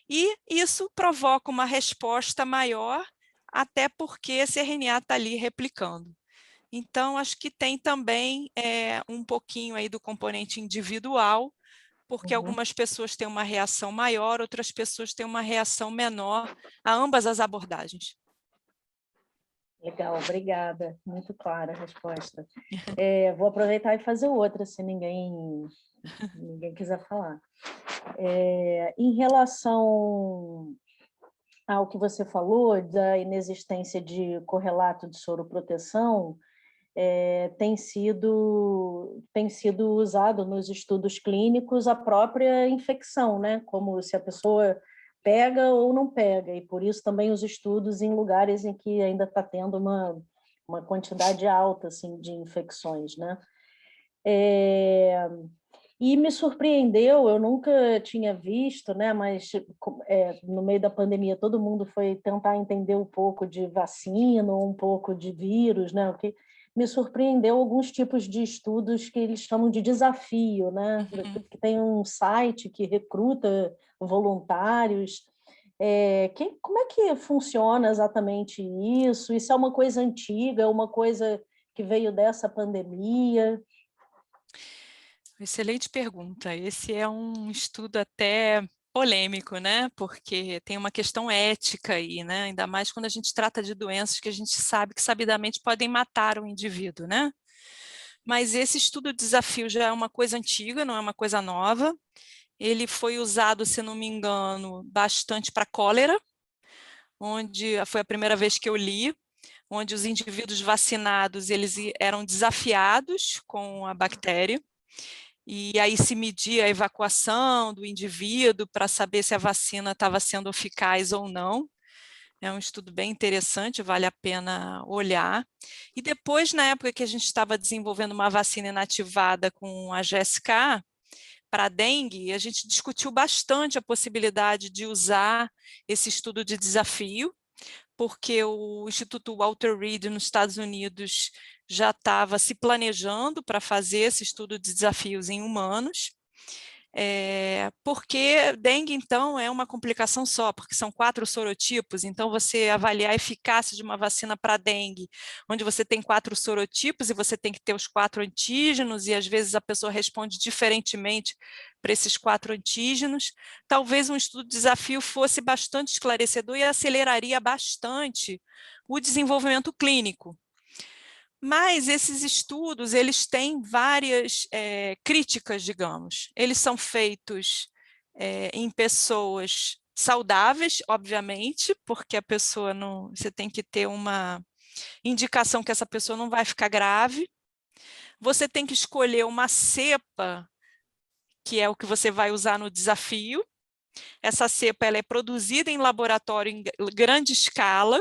e isso provoca uma resposta maior, até porque esse RNA está ali replicando. Então, acho que tem também um pouquinho aí do componente individual, porque algumas pessoas têm uma reação maior, outras pessoas têm uma reação menor a ambas as abordagens. Legal, obrigada. Muito clara a resposta. Vou aproveitar e fazer outra, se ninguém quiser falar. Em relação ao que você falou da inexistência de correlato de soroproteção, tem sido usado nos estudos clínicos a própria infecção, né? Como se a pessoa pega ou não pega, e por isso também os estudos em lugares em que ainda está tendo uma quantidade alta assim, de infecções, né? E me surpreendeu, eu nunca tinha visto, né? Mas no meio da pandemia todo mundo foi tentar entender um pouco de vacina, um pouco de vírus, né? O que me surpreendeu alguns tipos de estudos que eles chamam de desafio, né? Que tem um site que recruta voluntários. Como é que funciona exatamente isso? Isso é uma coisa antiga, é uma coisa que veio dessa pandemia? Excelente pergunta. Esse é um estudo até polêmico, né? Porque tem uma questão ética aí, né? Ainda mais quando a gente trata de doenças que a gente sabe que sabidamente podem matar o indivíduo, né? Mas esse estudo desafio já é uma coisa antiga, não é uma coisa nova. Ele foi usado, se não me engano, bastante para cólera, onde foi a primeira vez que eu li, onde os indivíduos vacinados eles eram desafiados com a bactéria, e aí se media a evacuação do indivíduo para saber se a vacina estava sendo eficaz ou não. é um estudo bem interessante, vale a pena olhar. E depois, na época que a gente estava desenvolvendo uma vacina inativada com a GSK, para a dengue, a gente discutiu bastante a possibilidade de usar esse estudo de desafio, porque o Instituto Walter Reed, nos Estados Unidos, já estava se planejando para fazer esse estudo de desafios em humanos, porque dengue, então, é uma complicação só, porque são 4 sorotipos, então você avaliar a eficácia de uma vacina para dengue, onde você tem 4 sorotipos e você tem que ter os 4 antígenos, e às vezes a pessoa responde diferentemente para esses 4 antígenos, talvez um estudo de desafio fosse bastante esclarecedor e aceleraria bastante o desenvolvimento clínico. Mas esses estudos, eles têm várias críticas, digamos. Eles são feitos em pessoas saudáveis, obviamente, porque a pessoa não, você tem que ter uma indicação que essa pessoa não vai ficar grave. Você tem que escolher uma cepa, que é o que você vai usar no desafio. Essa cepa ela é produzida em laboratório em grande escala.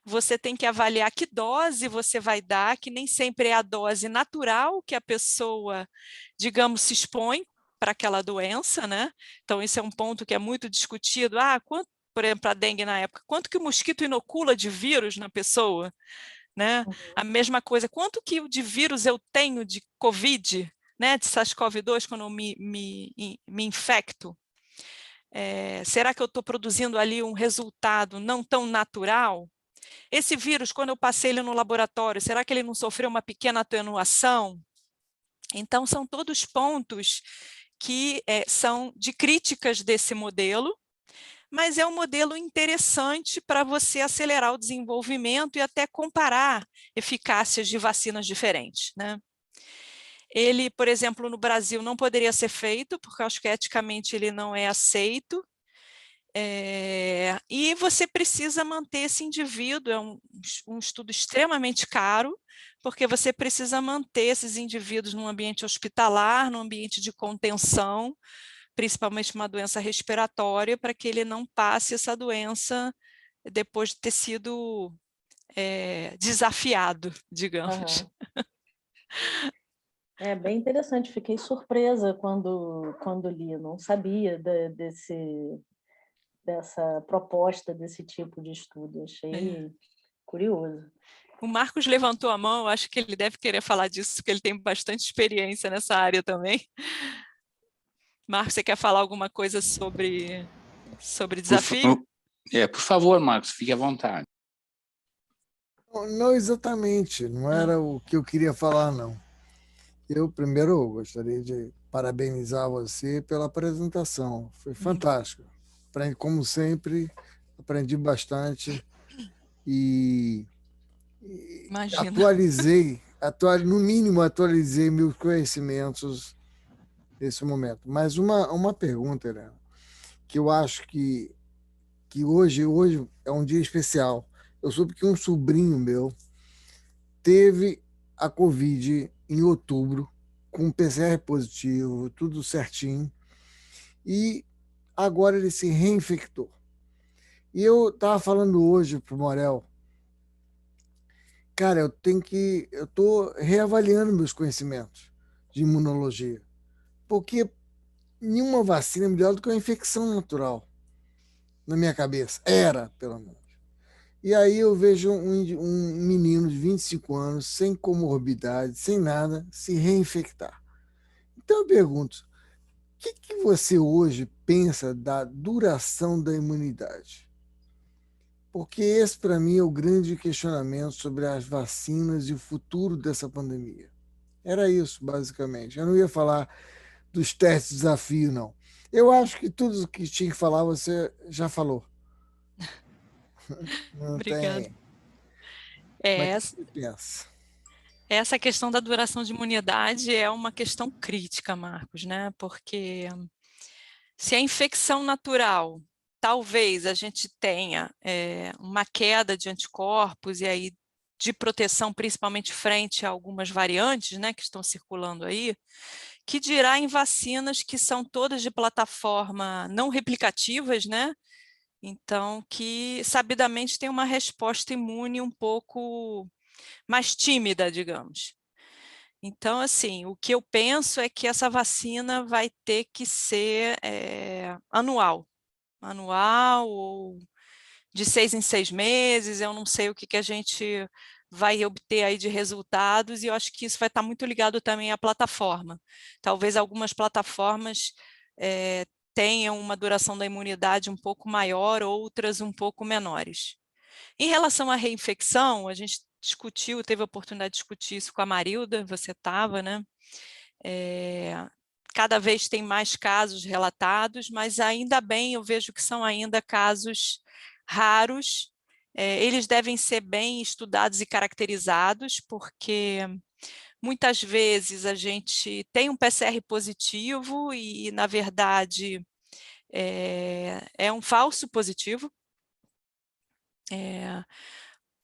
Você tem que avaliar que dose você vai dar, que nem sempre é a dose natural que a pessoa, digamos, se expõe para aquela doença, né? Então, isso é um ponto que é muito discutido. Quanto, por exemplo, a dengue na época, quanto que o mosquito inocula de vírus na pessoa, né? A mesma coisa, quanto que de vírus eu tenho de Covid, né? De SARS-CoV-2 quando eu me infecto? Será que eu estou produzindo ali um resultado não tão natural? Esse vírus, quando eu passei ele no laboratório, será que ele não sofreu uma pequena atenuação? Então, são todos pontos que são de críticas desse modelo, mas é um modelo interessante para você acelerar o desenvolvimento e até comparar eficácias de vacinas diferentes, né? Ele, por exemplo, no Brasil não poderia ser feito, porque eu acho que eticamente ele não é aceito, e você precisa manter esse indivíduo, é um estudo extremamente caro, porque você precisa manter esses indivíduos num ambiente hospitalar, num ambiente de contenção, principalmente uma doença respiratória, para que ele não passe essa doença depois de ter sido desafiado, digamos. Uhum. É bem interessante, fiquei surpresa quando li, não sabia dessa proposta desse tipo de estudo, achei curioso. O Marcos levantou a mão, acho que ele deve querer falar disso, porque ele tem bastante experiência nessa área também. Marcos, você quer falar alguma coisa sobre desafio? Por favor, Marcos, fique à vontade. Não exatamente, não era o que eu queria falar, não. Eu primeiro gostaria de parabenizar você pela apresentação, foi fantástico. Como sempre, aprendi bastante e no mínimo atualizei meus conhecimentos nesse momento. Mas uma pergunta, Helena, que eu acho que hoje é um dia especial. Eu soube que um sobrinho meu teve a Covid em outubro, com PCR positivo, tudo certinho, e agora ele se reinfectou. E eu estava falando hoje para o Morel, cara, eu estou reavaliando meus conhecimentos de imunologia, porque nenhuma vacina é melhor do que uma infecção natural, na minha cabeça. Era, pelo menos. E aí eu vejo um menino de 25 anos, sem comorbidade, sem nada, se reinfectar. Então eu pergunto, o que você hoje pensa da duração da imunidade? Porque esse, para mim, é o grande questionamento sobre as vacinas e o futuro dessa pandemia. Era isso, basicamente. Eu não ia falar dos testes de desafio, não. Eu acho que tudo o que tinha que falar você já falou. Não Obrigada. tem. Mas o que você pensa? Essa questão da duração de imunidade é uma questão crítica, Marcos, né? Porque se a infecção natural, talvez a gente tenha uma queda de anticorpos e aí de proteção, principalmente frente a algumas variantes, né, que estão circulando aí, que dirá em vacinas que são todas de plataforma não replicativas, né? então que sabidamente tem uma resposta imune um pouco mais tímida, digamos. Então, assim, o que eu penso é que essa vacina vai ter que ser anual ou de 6 em 6 meses, eu não sei o que a gente vai obter aí de resultados, e eu acho que isso vai estar muito ligado também à plataforma. Talvez algumas plataformas tenham uma duração da imunidade um pouco maior, outras um pouco menores. Em relação à reinfecção, a gente discutiu, teve a oportunidade de discutir isso com a Marilda, você estava, né? Cada vez tem mais casos relatados, mas ainda bem, eu vejo que são ainda casos raros. Eles devem ser bem estudados e caracterizados, porque muitas vezes a gente tem um PCR positivo e, na verdade, é um falso positivo.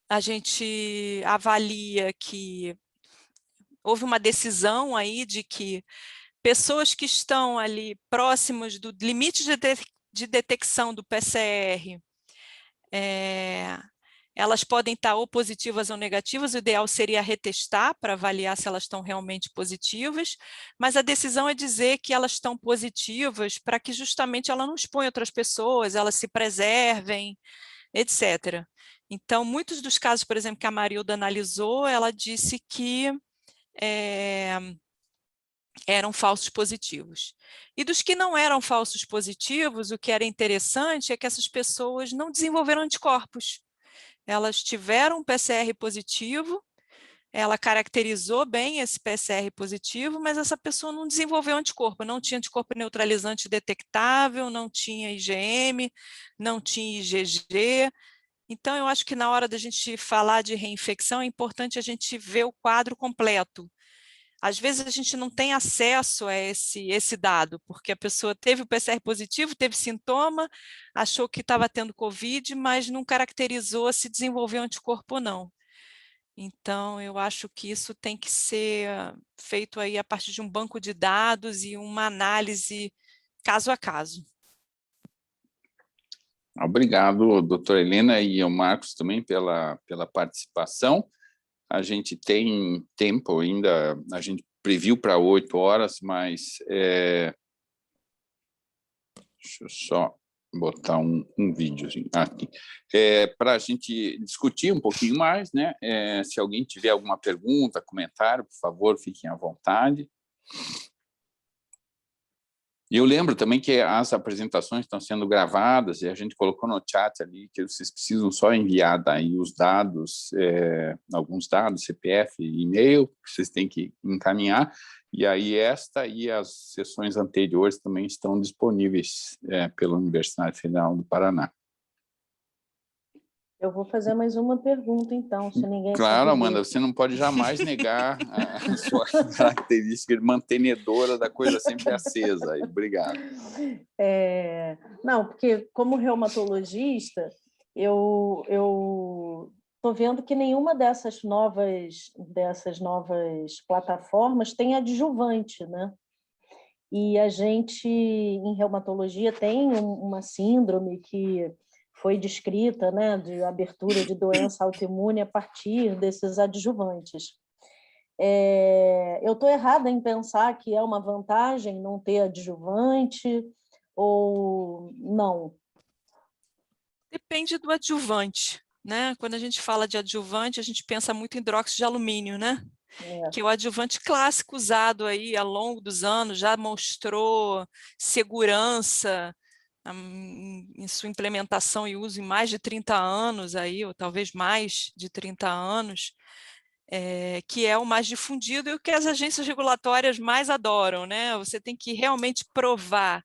A gente avalia que houve uma decisão aí de que pessoas que estão ali próximos do limite de detecção do PCR, elas podem estar ou positivas ou negativas, o ideal seria retestar para avaliar se elas estão realmente positivas, mas a decisão é dizer que elas estão positivas para que justamente ela não exponha outras pessoas, elas se preservem, etc. Então, muitos dos casos, por exemplo, que a Marilda analisou, ela disse que eram falsos positivos. E dos que não eram falsos positivos, o que era interessante é que essas pessoas não desenvolveram anticorpos. Elas tiveram um PCR positivo, ela caracterizou bem esse PCR positivo, mas essa pessoa não desenvolveu anticorpo, não tinha anticorpo neutralizante detectável, não tinha IgM, não tinha IgG. Então, eu acho que na hora da gente falar de reinfecção, é importante a gente ver o quadro completo. Às vezes a gente não tem acesso a esse dado, porque a pessoa teve o PCR positivo, teve sintoma, achou que estava tendo Covid, mas não caracterizou se desenvolveu anticorpo ou não. Então, eu acho que isso tem que ser feito aí a partir de um banco de dados e uma análise caso a caso. Obrigado, doutora Helena, e ao Marcos também pela participação. A gente tem tempo ainda, a gente previu para 8 horas, mas deixa eu só botar um videozinho aqui, para a gente discutir um pouquinho mais, né? Se alguém tiver alguma pergunta, comentário, por favor, fiquem à vontade. E eu lembro também que as apresentações estão sendo gravadas e a gente colocou no chat ali que vocês precisam só enviar daí os dados, alguns dados, CPF, e-mail, que vocês têm que encaminhar, e aí esta e as sessões anteriores também estão disponíveis pela Universidade Federal do Paraná. Eu vou fazer mais uma pergunta, então, se ninguém... Claro, Amanda, você não pode jamais negar a sua característica de mantenedora da coisa sempre acesa. Obrigado. Não, porque como reumatologista, eu estou vendo que nenhuma dessas novas plataformas tem adjuvante, né? E a gente, em reumatologia, tem uma síndrome que foi descrita, né, de abertura de doença autoimune a partir desses adjuvantes. Eu estou errada em pensar que é uma vantagem não ter adjuvante ou não? Depende do adjuvante, né? Quando a gente fala de adjuvante, a gente pensa muito em hidróxido de alumínio, né? Que é o adjuvante clássico usado aí ao longo dos anos, já mostrou segurança em sua implementação e uso em mais de 30 anos, aí, ou talvez mais de 30 anos, que é o mais difundido e o que as agências regulatórias mais adoram, né? Você tem que realmente provar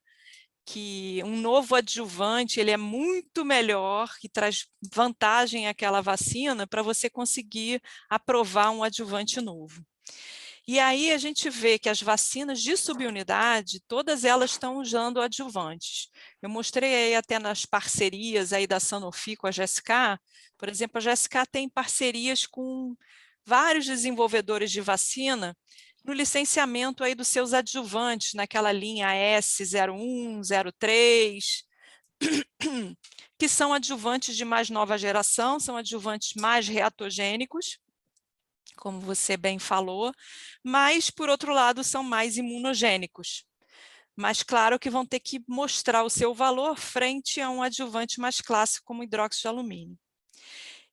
que um novo adjuvante ele é muito melhor, que traz vantagem àquela vacina para você conseguir aprovar um adjuvante novo. E aí a gente vê que as vacinas de subunidade, todas elas estão usando adjuvantes. Eu mostrei aí até nas parcerias aí da Sanofi com a GSK, por exemplo, a GSK tem parcerias com vários desenvolvedores de vacina no licenciamento aí dos seus adjuvantes, naquela linha S01, 03, que são adjuvantes de mais nova geração, são adjuvantes mais reatogênicos, como você bem falou, mas, por outro lado, são mais imunogênicos. Mas, claro que vão ter que mostrar o seu valor frente a um adjuvante mais clássico, como hidróxido de alumínio.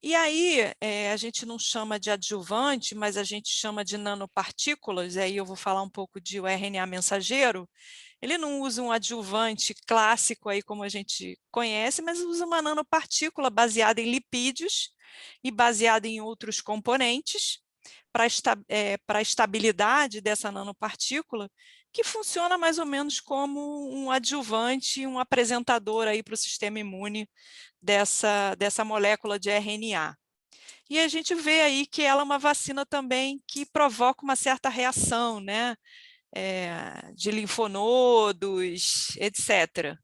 E aí, a gente não chama de adjuvante, mas a gente chama de nanopartículas, e aí eu vou falar um pouco de o RNA mensageiro. Ele não usa um adjuvante clássico, aí, como a gente conhece, mas usa uma nanopartícula baseada em lipídios e baseada em outros componentes, para a estabilidade dessa nanopartícula, que funciona mais ou menos como um adjuvante, um apresentador para o sistema imune dessa molécula de RNA. E a gente vê aí que ela é uma vacina também que provoca uma certa reação, né? De linfonodos, etc.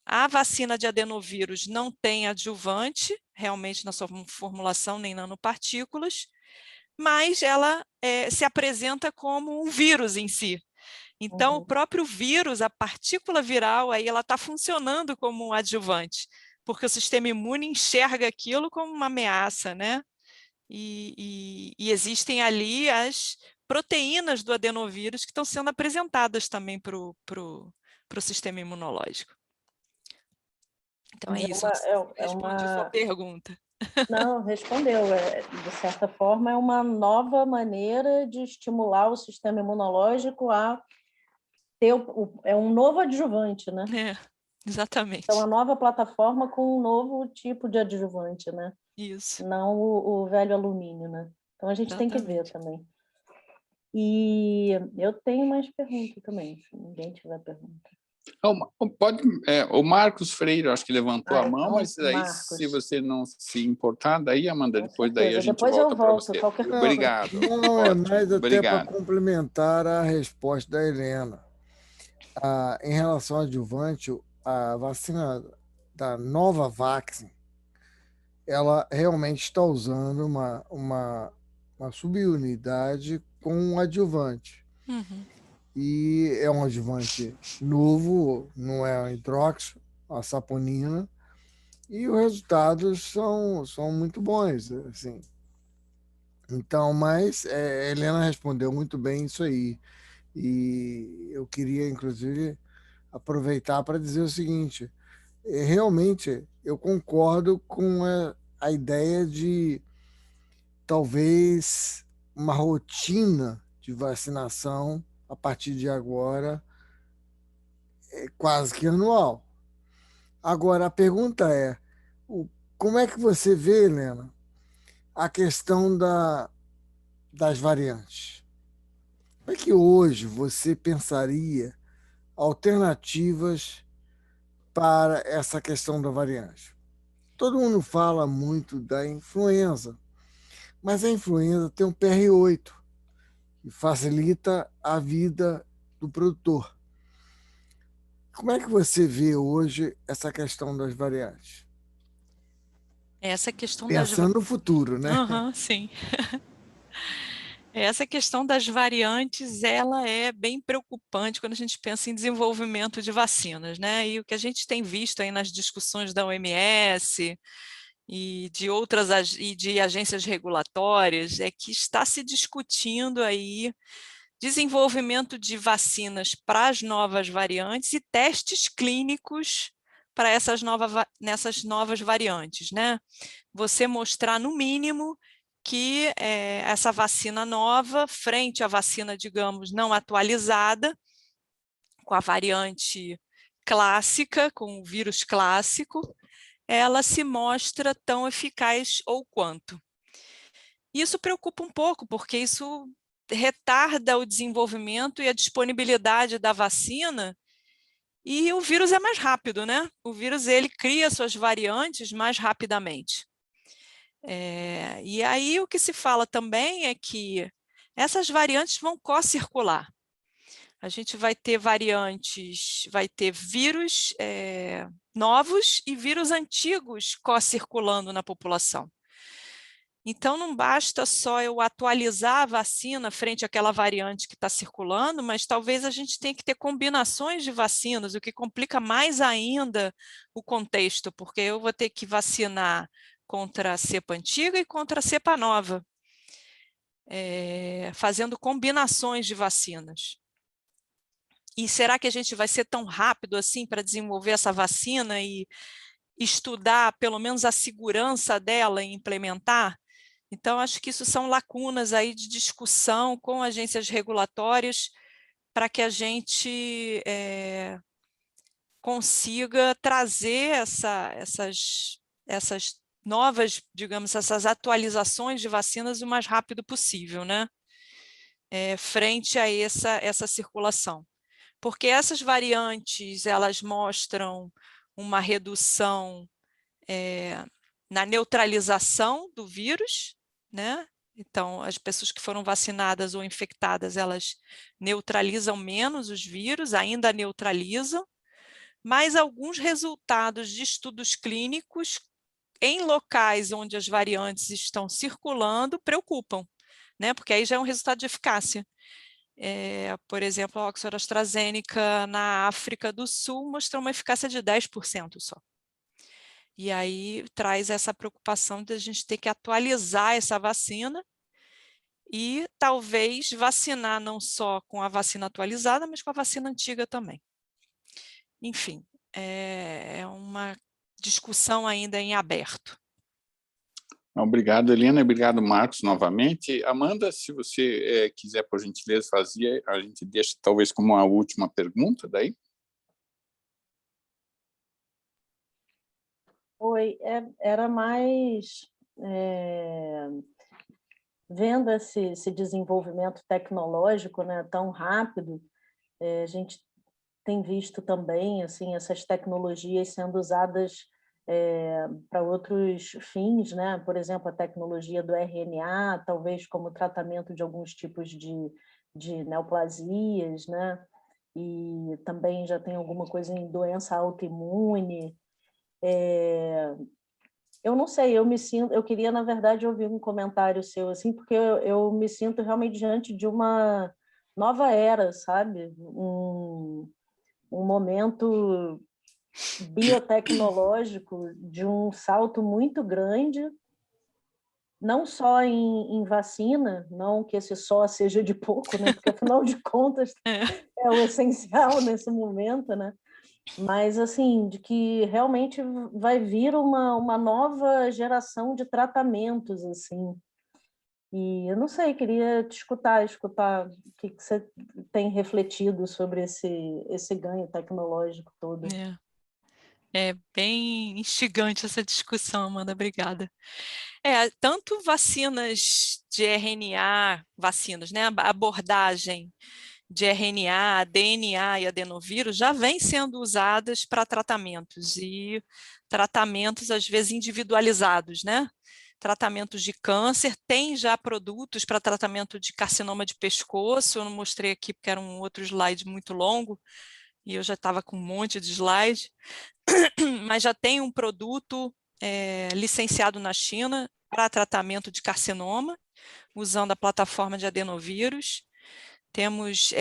A vacina de adenovírus não tem adjuvante, realmente na sua formulação, nem nanopartículas, mas ela se apresenta como um vírus em si. Então, o próprio vírus, a partícula viral, aí ela está funcionando como um adjuvante, porque o sistema imune enxerga aquilo como uma ameaça, né? E existem ali as proteínas do adenovírus que estão sendo apresentadas também para o sistema imunológico. Então, é isso. Respondi sua pergunta. Não, respondeu. De certa forma, é uma nova maneira de estimular o sistema imunológico a ter um novo adjuvante, né? Exatamente. Então, a nova plataforma com um novo tipo de adjuvante, né? Isso. Não o velho alumínio, né? Então, a gente Exatamente. tem que ver também. E eu tenho mais perguntas também, se ninguém tiver pergunta. O Marcos Freire, acho que levantou a mão, mas aí, Marcos, se você não se importar, daí, Amanda, depois daí a gente depois volta para você. Obrigado. Não, é mais até para complementar a resposta da Helena. Em relação ao adjuvante, a vacina da Novavax, ela realmente está usando uma subunidade com um adjuvante. E é um adjuvante novo, não é um hidróxido, a saponina, e os resultados são muito bons, assim. Então, mas a Helena respondeu muito bem isso aí. E eu queria, inclusive, aproveitar para dizer o seguinte: realmente eu concordo com a ideia de talvez uma rotina de vacinação a partir de agora, quase que anual. Agora, a pergunta é, como é que você vê, Helena, a questão das variantes? Como é que hoje você pensaria alternativas para essa questão da variante? Todo mundo fala muito da influenza, mas a influenza tem um PR8, que facilita a vida do produtor. Como é que você vê hoje essa questão das variantes? Essa questão Pensando no futuro, né? Sim. Essa questão das variantes, ela é bem preocupante quando a gente pensa em desenvolvimento de vacinas, né? E o que a gente tem visto aí nas discussões da OMS e de agências regulatórias é que está se discutindo aí desenvolvimento de vacinas para as novas variantes e testes clínicos para nessas novas variantes, né? Você mostrar, no mínimo, que essa vacina nova, frente à vacina, digamos, não atualizada, com a variante clássica, com o vírus clássico, ela se mostra tão eficaz ou quanto. Isso preocupa um pouco, porque isso retarda o desenvolvimento e a disponibilidade da vacina, e o vírus é mais rápido, né? O vírus, ele cria suas variantes mais rapidamente. E aí o que se fala também é que essas variantes vão co-circular. A gente vai ter variantes, vai ter vírus novos e vírus antigos co-circulando na população. Então, não basta só eu atualizar a vacina frente àquela variante que está circulando, mas talvez a gente tenha que ter combinações de vacinas, o que complica mais ainda o contexto, porque eu vou ter que vacinar contra a cepa antiga e contra a cepa nova, fazendo combinações de vacinas. E será que a gente vai ser tão rápido assim para desenvolver essa vacina e estudar pelo menos a segurança dela e implementar? Então, acho que isso são lacunas aí de discussão com agências regulatórias para que a gente consiga trazer essas novas, digamos, essas atualizações de vacinas o mais rápido possível, né? Frente a essa circulação. Porque essas variantes, elas mostram uma redução na neutralização do vírus, né? Então, as pessoas que foram vacinadas ou infectadas, elas neutralizam menos os vírus, ainda neutralizam, mas alguns resultados de estudos clínicos em locais onde as variantes estão circulando preocupam, né? Porque aí já é um resultado de eficácia. Por exemplo, a Oxford AstraZeneca na África do Sul mostrou uma eficácia de 10% só. E aí traz essa preocupação de a gente ter que atualizar essa vacina e talvez vacinar não só com a vacina atualizada, mas com a vacina antiga também. Enfim, é uma discussão ainda em aberto. Obrigado, Helena. Obrigado, Marcos, novamente. Amanda, se você quiser, por gentileza, fazer, a gente deixa talvez como uma última pergunta daí. Oi, era mais vendo esse desenvolvimento tecnológico, né, tão rápido, a gente tem visto também assim, essas tecnologias sendo usadas para outros fins, né? Por exemplo, a tecnologia do RNA, talvez como tratamento de alguns tipos de neoplasias, né? E também já tem alguma coisa em doença autoimune. Eu não sei, eu queria, na verdade, ouvir um comentário seu, assim, porque eu me sinto realmente diante de uma nova era, sabe? Um momento biotecnológico de um salto muito grande, não só em vacina, não que esse só seja de pouco, né? Porque, afinal de contas, é o essencial nesse momento, né? Mas, assim, de que realmente vai vir uma nova geração de tratamentos, assim. E eu não sei, queria te escutar o que você tem refletido sobre esse ganho tecnológico todo. É bem instigante essa discussão, Amanda, obrigada. Tanto vacinas de RNA, vacinas, né? A abordagem de RNA, DNA e adenovírus já vem sendo usadas para tratamentos, e tratamentos às vezes individualizados, né? Tratamentos de câncer, tem já produtos para tratamento de carcinoma de pescoço, eu não mostrei aqui porque era um outro slide muito longo, e eu já estava com um monte de slide, mas já tem um produto licenciado na China para tratamento de carcinoma, usando a plataforma de adenovírus. Temos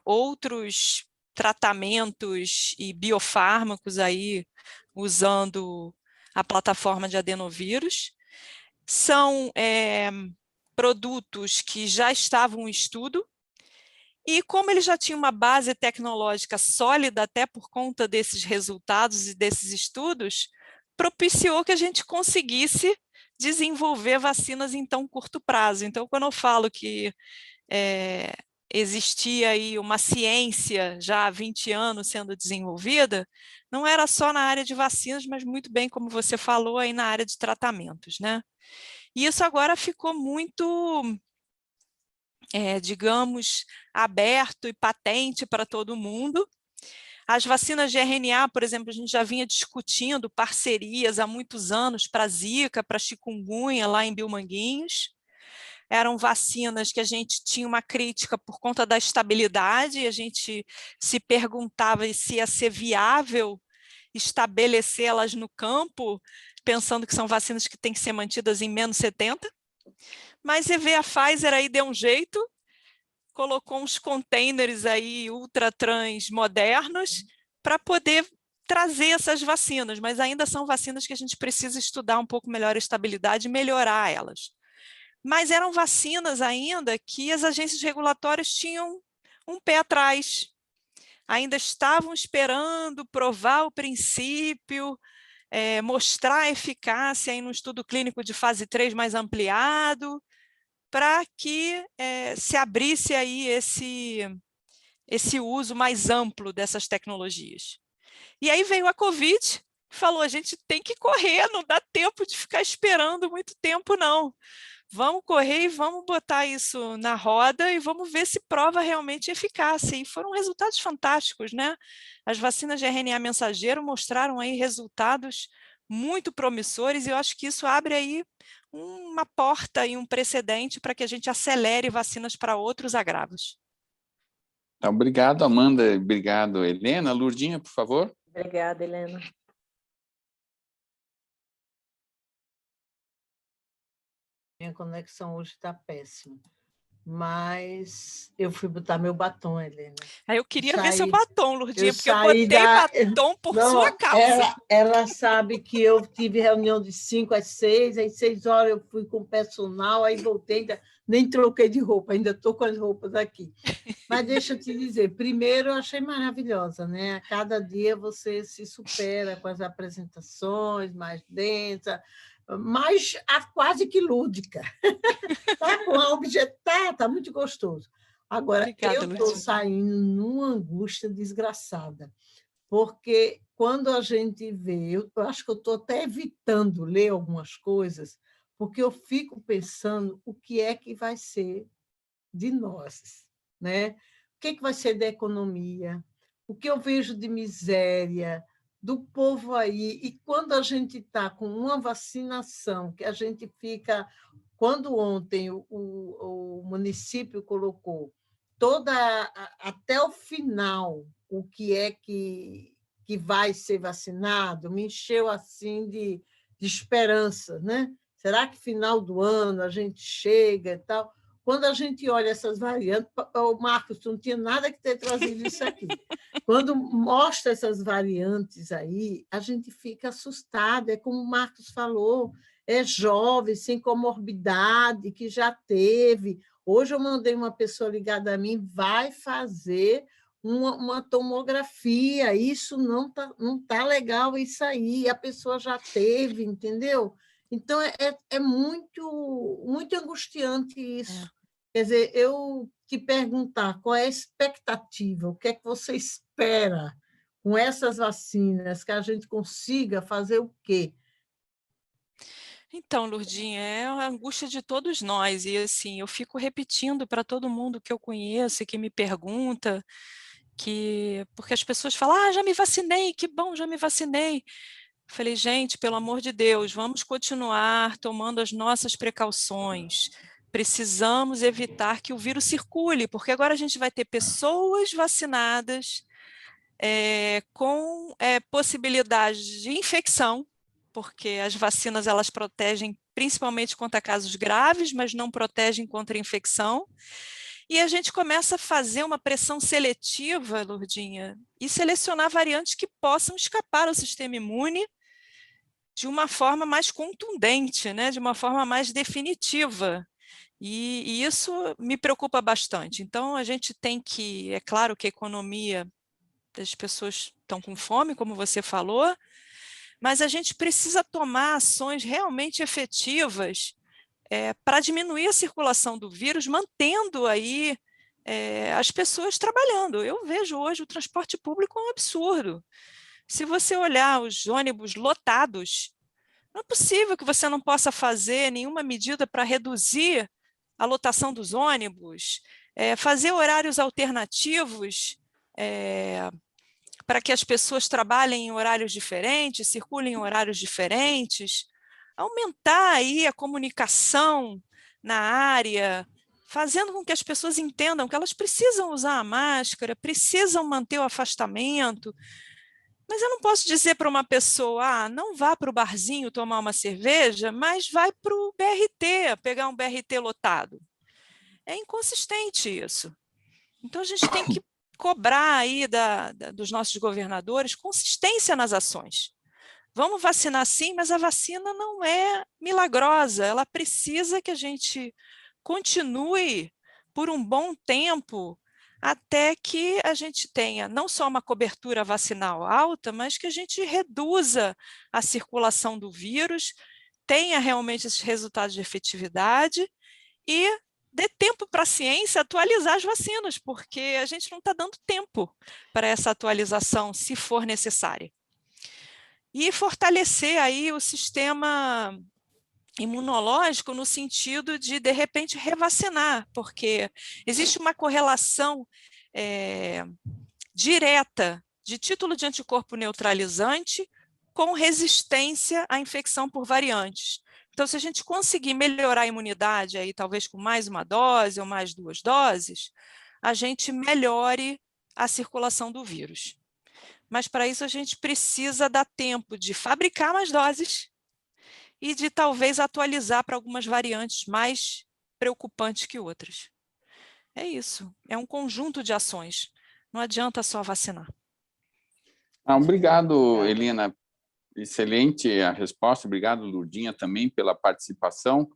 outros tratamentos e biofármacos aí usando a plataforma de adenovírus. São produtos que já estavam em estudo, e como ele já tinha uma base tecnológica sólida, até por conta desses resultados e desses estudos, propiciou que a gente conseguisse desenvolver vacinas em tão curto prazo. Então, quando eu falo que existia aí uma ciência já há 20 anos sendo desenvolvida, não era só na área de vacinas, mas muito bem, como você falou, aí na área de tratamentos, né? E isso agora ficou muito, digamos, aberto e patente para todo mundo. As vacinas de RNA, por exemplo, a gente já vinha discutindo parcerias há muitos anos para Zika, para chikungunya, lá em Bilmanguinhos. Eram vacinas que a gente tinha uma crítica por conta da estabilidade, e a gente se perguntava se ia ser viável estabelecê-las no campo pensando que são vacinas que têm que ser mantidas em menos 70, mas você vê a Pfizer aí deu um jeito, colocou uns containers aí ultratrans modernos para poder trazer essas vacinas, mas ainda são vacinas que a gente precisa estudar um pouco melhor a estabilidade e melhorar elas. Mas eram vacinas ainda que as agências regulatórias tinham um pé atrás, ainda estavam esperando provar o princípio, mostrar a eficácia em um estudo clínico de fase 3 mais ampliado, para que se abrisse aí esse uso mais amplo dessas tecnologias. E aí veio a Covid, falou, a gente tem que correr, não dá tempo de ficar esperando muito tempo, não. Vamos correr e vamos botar isso na roda e vamos ver se prova realmente eficácia. E foram resultados fantásticos, né? As vacinas de RNA mensageiro mostraram aí resultados muito promissores e eu acho que isso abre aí uma porta e um precedente para que a gente acelere vacinas para outros agravos. Obrigado, Amanda. Obrigado, Helena. Lurdinha, por favor. Obrigada, Helena. Minha conexão hoje está péssima. Mas eu fui botar meu batom, Helena. Eu queria ver seu batom, Lurdinha, porque eu saí botei batom por sua causa. Ela sabe que eu tive reunião de 5 às 6, às 6 horas eu fui com o personal, aí voltei, ainda nem troquei de roupa, ainda estou com as roupas aqui. Mas deixa eu te dizer, primeiro eu achei maravilhosa, né? A cada dia você se supera com as apresentações mais densas, mas quase que lúdica. Tá com a tá muito gostoso. Agora, Obrigada, eu estou saindo numa angústia desgraçada, porque quando a gente vê, eu acho que eu estou até evitando ler algumas coisas, porque eu fico pensando o que é que vai ser de nós, né? O que é que vai ser da economia? O que eu vejo de miséria do povo aí, e quando a gente está com uma vacinação, que a gente fica... Quando ontem o município colocou até o final o que é que vai ser vacinado, me encheu assim de esperança, né? Será que final do ano a gente chega e tal? Quando a gente olha essas variantes, o Marcos, tu não tinha nada que ter trazido isso aqui. Quando mostra essas variantes aí, a gente fica assustado. É como o Marcos falou, é jovem, sem comorbidade, que já teve. Hoje eu mandei uma pessoa ligada a mim, vai fazer uma tomografia, isso não tá legal isso aí, a pessoa já teve, entendeu? Então, é muito, muito angustiante isso. Quer dizer, eu te perguntar qual é a expectativa, o que é que você espera com essas vacinas, que a gente consiga fazer o quê? Então, Lurdinha, é a angústia de todos nós, e assim, eu fico repetindo para todo mundo que eu conheço e que me pergunta, porque as pessoas falam, já me vacinei, que bom, já me vacinei. Falei, gente, pelo amor de Deus, vamos continuar tomando as nossas precauções. Precisamos evitar que o vírus circule, porque agora a gente vai ter pessoas vacinadas com possibilidade de infecção, porque as vacinas elas protegem principalmente contra casos graves, mas não protegem contra infecção. E a gente começa a fazer uma pressão seletiva, Lurdinha, e selecionar variantes que possam escapar ao sistema imune de uma forma mais contundente, né? De uma forma mais definitiva. E isso me preocupa bastante. Então, a gente tem que... É claro que a economia das pessoas estão com fome, como você falou, mas a gente precisa tomar ações realmente efetivas para diminuir a circulação do vírus, mantendo aí as pessoas trabalhando. Eu vejo hoje o transporte público um absurdo. Se você olhar os ônibus lotados, não é possível que você não possa fazer nenhuma medida para reduzir a lotação dos ônibus, fazer horários alternativos para que as pessoas trabalhem em horários diferentes, circulem em horários diferentes, aumentar aí a comunicação na área, fazendo com que as pessoas entendam que elas precisam usar a máscara, precisam manter o afastamento. Mas eu não posso dizer para uma pessoa, não vá para o barzinho tomar uma cerveja, mas vai para o BRT, pegar um BRT lotado. É inconsistente isso. Então, a gente tem que cobrar aí dos nossos governadores consistência nas ações. Vamos vacinar sim, mas a vacina não é milagrosa, ela precisa que a gente continue por um bom tempo até que a gente tenha não só uma cobertura vacinal alta, mas que a gente reduza a circulação do vírus, tenha realmente esses resultados de efetividade e dê tempo para a ciência atualizar as vacinas, porque a gente não está dando tempo para essa atualização, se for necessária. E fortalecer aí o sistema imunológico no sentido de repente, revacinar, porque existe uma correlação direta de título de anticorpo neutralizante com resistência à infecção por variantes. Então, se a gente conseguir melhorar a imunidade, aí, talvez com mais uma dose ou mais 2 doses, a gente melhore a circulação do vírus. Mas, para isso, a gente precisa dar tempo de fabricar mais doses e de, talvez, atualizar para algumas variantes mais preocupantes que outras. É isso. É um conjunto de ações. Não adianta só vacinar. Obrigado, Helena. Excelente a resposta. Obrigado, Lurdinha, também pela participação.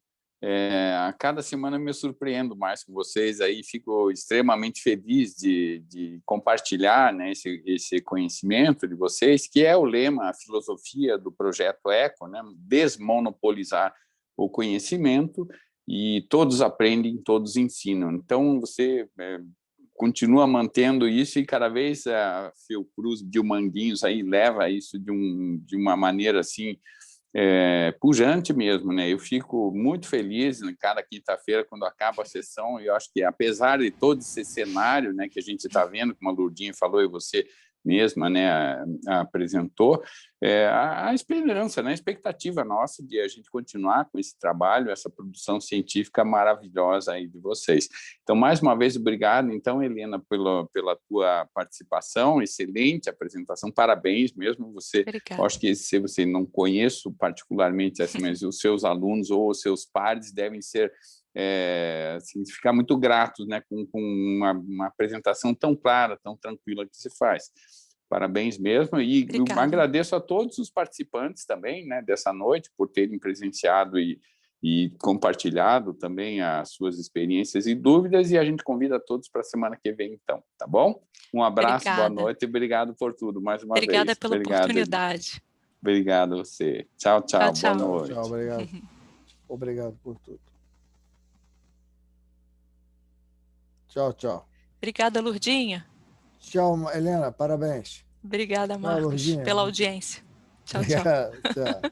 A cada semana me surpreendo mais com vocês aí, fico extremamente feliz de compartilhar, né, esse conhecimento de vocês, que é o lema, a filosofia do projeto ECO, né, desmonopolizar o conhecimento, e todos aprendem, todos ensinam. Então, você continua mantendo isso, e cada vez a Fiocruz de Manguinhos aí leva isso de uma maneira assim, pujante mesmo, né? Eu fico muito feliz em cada quinta-feira quando acaba a sessão, e eu acho que apesar de todo esse cenário, né, que a gente está vendo, como a Lourdinha falou e você mesma, né, apresentou, a esperança, né, a expectativa nossa de a gente continuar com esse trabalho, essa produção científica maravilhosa aí de vocês. Então, mais uma vez, obrigado, então, Helena, pela tua participação, excelente apresentação, parabéns mesmo, você, eu acho que se você não conheço particularmente, assim, mas os seus alunos ou os seus pares devem ser assim, ficar muito gratos, né, com uma apresentação tão clara, tão tranquila que se faz. Parabéns mesmo, e eu agradeço a todos os participantes também, né, dessa noite, por terem presenciado e compartilhado também as suas experiências e dúvidas, e a gente convida todos para a semana que vem, então, tá bom? Um abraço, boa noite e obrigado por tudo, mais uma vez. Obrigada pela oportunidade. Obrigado a você. Tchau, tchau. Boa noite. Tchau, obrigado. Obrigado por tudo. Tchau, tchau. Obrigada, Lurdinha. Tchau, Helena, parabéns. Obrigada, Marcos, pela audiência. Tchau, tchau. Tchau.